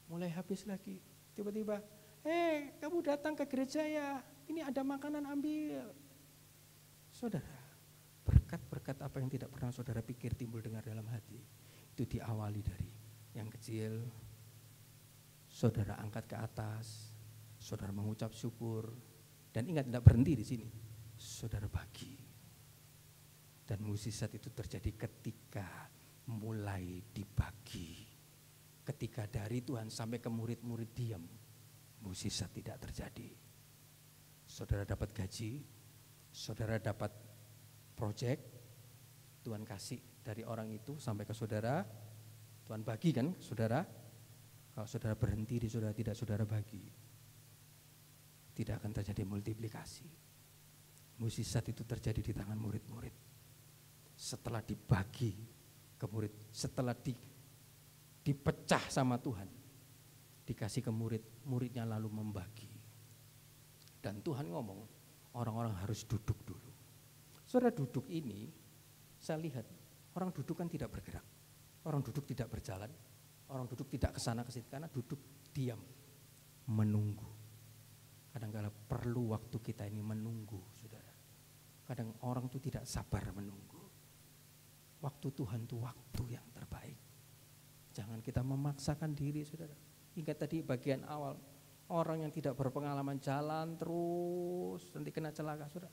Mulai habis lagi. Tiba-tiba, kamu datang ke gereja ya, ini ada makanan, ambil. Saudara, berkat-berkat apa yang tidak pernah saudara pikir timbul dengar dalam hati, itu diawali dari yang kecil, saudara angkat ke atas, saudara mengucap syukur, dan ingat tidak berhenti di sini, saudara bagi. Dan mukjizat itu terjadi ketika mulai dibagi. Ketika dari Tuhan sampai ke murid-murid diam, mukjizat tidak terjadi. Saudara dapat gaji, saudara dapat proyek, Tuhan kasih dari orang itu sampai ke saudara, Tuhan bagi kan saudara. Kalau saudara berhenti di saudara, tidak saudara bagi, tidak akan terjadi multiplikasi. Mukjizat itu terjadi di tangan murid-murid. Setelah dibagi ke murid, setelah dipecah sama Tuhan, dikasih ke murid, muridnya lalu membagi. Dan Tuhan ngomong, orang-orang harus duduk dulu. Saudara duduk ini, saya lihat orang duduk kan tidak bergerak, orang duduk tidak berjalan, orang duduk tidak kesana kesini, karena duduk diam, menunggu. Kadang-kadang perlu waktu kita ini menunggu, saudara. Kadang orang itu tidak sabar menunggu. Waktu Tuhan itu waktu yang terbaik. Jangan kita memaksakan diri, saudara. Ingat tadi bagian awal, orang yang tidak berpengalaman jalan terus, nanti kena celaka, saudara.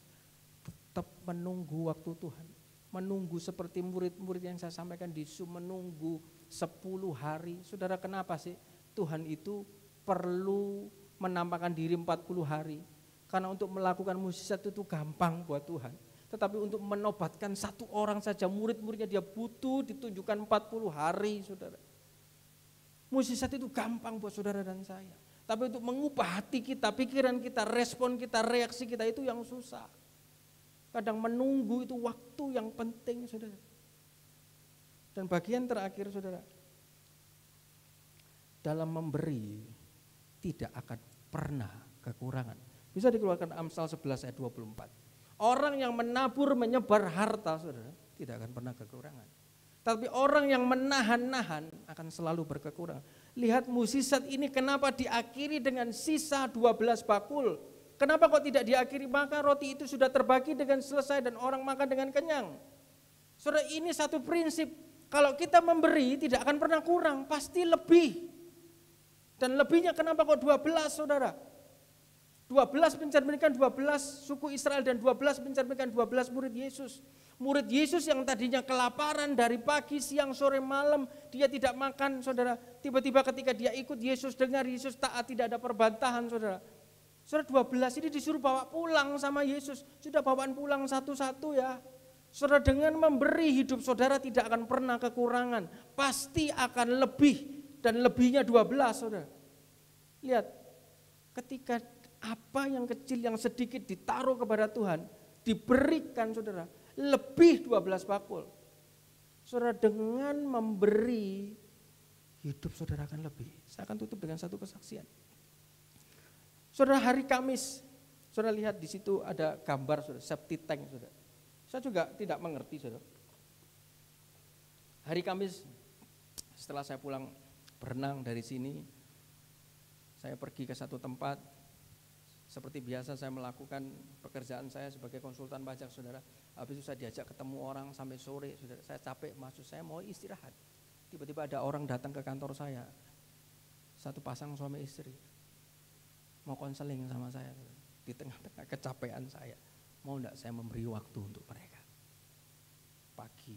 Tetap menunggu waktu Tuhan. Menunggu seperti murid-murid yang saya sampaikan di Zoom, menunggu 10 hari. Saudara, kenapa sih Tuhan itu perlu menampakkan diri 40 hari? Karena untuk melakukan mukjizat itu gampang buat Tuhan. Tetapi untuk menobatkan 1 orang saja, murid-muridnya dia butuh ditunjukkan 40 hari, saudara. Mukjizat itu gampang buat saudara dan saya. Tapi untuk mengubah hati kita, pikiran kita, respon kita, reaksi kita itu yang susah. Kadang menunggu itu waktu yang penting, saudara. Dan bagian terakhir, saudara, dalam memberi tidak akan pernah kekurangan. Bisa dikeluarkan Amsal 11 ayat 24. Orang yang menabur menyebar harta, saudara, tidak akan pernah kekurangan. Tapi orang yang menahan-nahan akan selalu berkekurangan. Lihat mukjizat ini kenapa diakhiri dengan sisa 12 bakul. Kenapa kok tidak diakhiri? Maka roti itu sudah terbagi dengan selesai dan orang makan dengan kenyang. Saudara, ini satu prinsip. Kalau kita memberi tidak akan pernah kurang, pasti lebih. Dan lebihnya kenapa kok 12, saudara? 12 mencerminkan 12 suku Israel dan 12 mencerminkan 12 murid Yesus. Murid Yesus yang tadinya kelaparan dari pagi, siang, sore, malam, dia tidak makan, saudara. Tiba-tiba ketika dia ikut Yesus, dengar Yesus taat, tidak ada perbantahan, saudara. Saudara, 12 ini disuruh bawa pulang sama Yesus. Sudah bawaan pulang satu-satu ya. Saudara, dengan memberi hidup saudara tidak akan pernah kekurangan. Pasti akan lebih dan lebihnya 12, saudara. Lihat, ketika apa yang kecil, yang sedikit ditaruh kepada Tuhan, diberikan, saudara, lebih 12 bakul. Saudara, dengan memberi, hidup saudara akan lebih. Saya akan tutup dengan satu kesaksian. Saudara, hari Kamis, saudara lihat di situ ada gambar, saudara, septic tank, saudara. Saya juga tidak mengerti, saudara. Hari Kamis, setelah saya pulang berenang dari sini, saya pergi ke satu tempat. Seperti biasa saya melakukan pekerjaan saya sebagai konsultan pajak, saudara. Habis itu saya diajak ketemu orang sampai sore, saudara. Saya capek, maksud saya mau istirahat. Tiba-tiba ada orang datang ke kantor saya. Satu pasang suami istri. Mau konseling sama saya, saudara. Di tengah-tengah kecapean saya. Mau enggak saya memberi waktu untuk mereka. Pagi,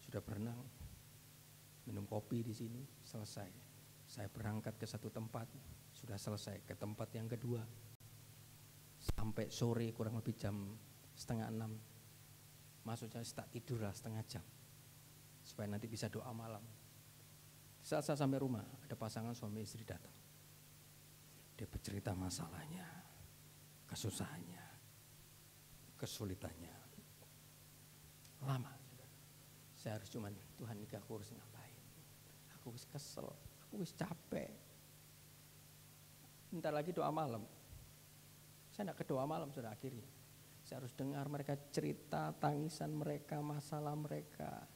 sudah berenang, minum kopi di sini, selesai. Saya berangkat ke satu tempat. Sudah selesai ke tempat yang kedua. Sampai sore kurang lebih jam 5:30. Maksudnya tak tidur lah setengah jam. Supaya nanti bisa doa malam. Saat saya sampai rumah, ada pasangan suami istri datang. Dia bercerita masalahnya, kesusahannya, kesulitannya. lama. Saya harus cuman, Tuhan ini aku harus ngapain. Aku wis kesel, aku wis capek. Bentar lagi doa malam. Saya enggak ke doa malam sudah akhirnya. Saya harus dengar mereka cerita tangisan mereka, masalah mereka.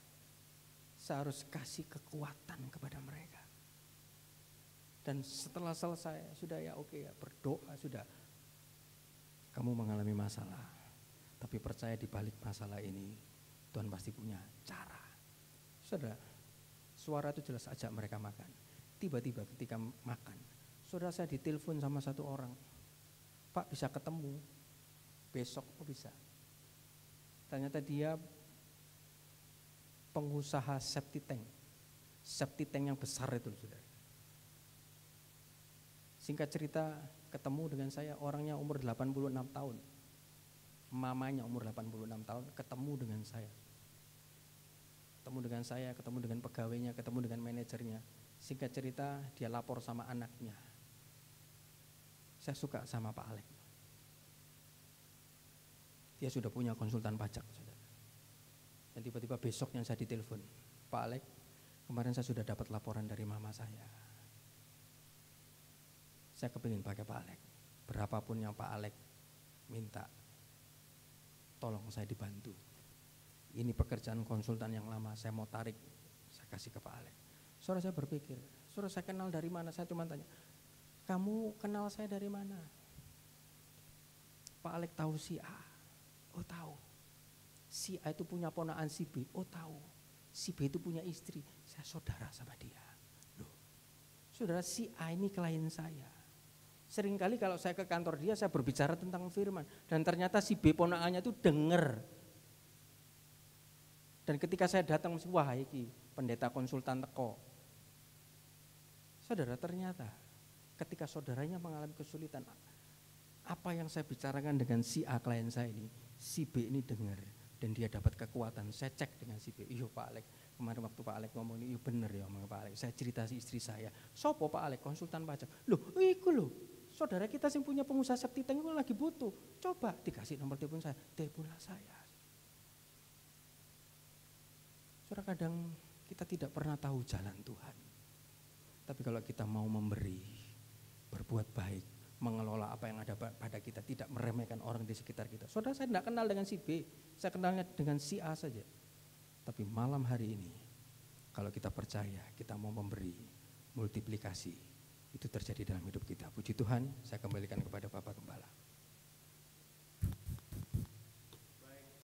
Saya harus kasih kekuatan kepada mereka. Dan setelah selesai, sudah ya oke ya, berdoa sudah. Kamu mengalami masalah, tapi percaya di balik masalah ini, Tuhan pasti punya cara. Saudara, suara itu jelas ajak mereka makan. Tiba-tiba ketika makan, saudara saya ditelepon sama satu orang, Pak bisa ketemu, besok kok bisa. Ternyata dia pengusaha septic tank yang besar itu saudara. Singkat cerita ketemu dengan saya, orangnya umur 86 tahun. Mamanya umur 86 tahun ketemu dengan saya. Ketemu dengan pegawainya, ketemu dengan manajernya. Singkat cerita dia lapor sama anaknya. Saya suka sama Pak Alek. Dia sudah punya konsultan pajak, saudara. Dan tiba-tiba besoknya saya ditelepon, Pak Alek, kemarin saya sudah dapat laporan dari mama saya. Saya kepingin pakai Pak Alek. Berapapun yang Pak Alek minta, tolong saya dibantu. Ini pekerjaan konsultan yang lama, saya mau tarik, saya kasih ke Pak Alek. Saudara saya berpikir, saudara saya kenal dari mana? Saya cuma tanya, kamu kenal saya dari mana? Pak Alek tahu si A. Oh tahu. Si A itu punya ponakan si B. Oh tahu. Si B itu punya istri. Saya saudara sama dia. Loh, saudara si A ini klien saya. Seringkali kalau saya ke kantor dia, saya berbicara tentang firman. Dan ternyata si B ponakannya itu dengar. Dan ketika saya datang, wah ini pendeta konsultan teko. Saudara ternyata ketika saudaranya mengalami kesulitan, apa yang saya bicarakan dengan si A klien saya ini, si B ini dengar. Dan dia dapat kekuatan. Saya cek dengan si B, iya Pak Alek, kemarin waktu Pak Alek ngomong ini, iya bener ya ngomong Pak Alek. Saya cerita si istri saya, sopo Pak Alek, konsultan pajak. Loh iku loh, saudara kita yang punya pengusaha septic tank itu lagi butuh. Coba dikasih nomor telepon saya, teleponlah saya. Saudara kadang kita tidak pernah tahu jalan Tuhan. Tapi kalau kita mau memberi, berbuat baik, mengelola apa yang ada pada kita, tidak meremehkan orang di sekitar kita. Saudara saya tidak kenal dengan si B, saya kenalnya dengan si A saja. Tapi malam hari ini, kalau kita percaya, kita mau memberi, multiplikasi, itu terjadi dalam hidup kita. Puji Tuhan, saya kembalikan kepada Bapak Gembala.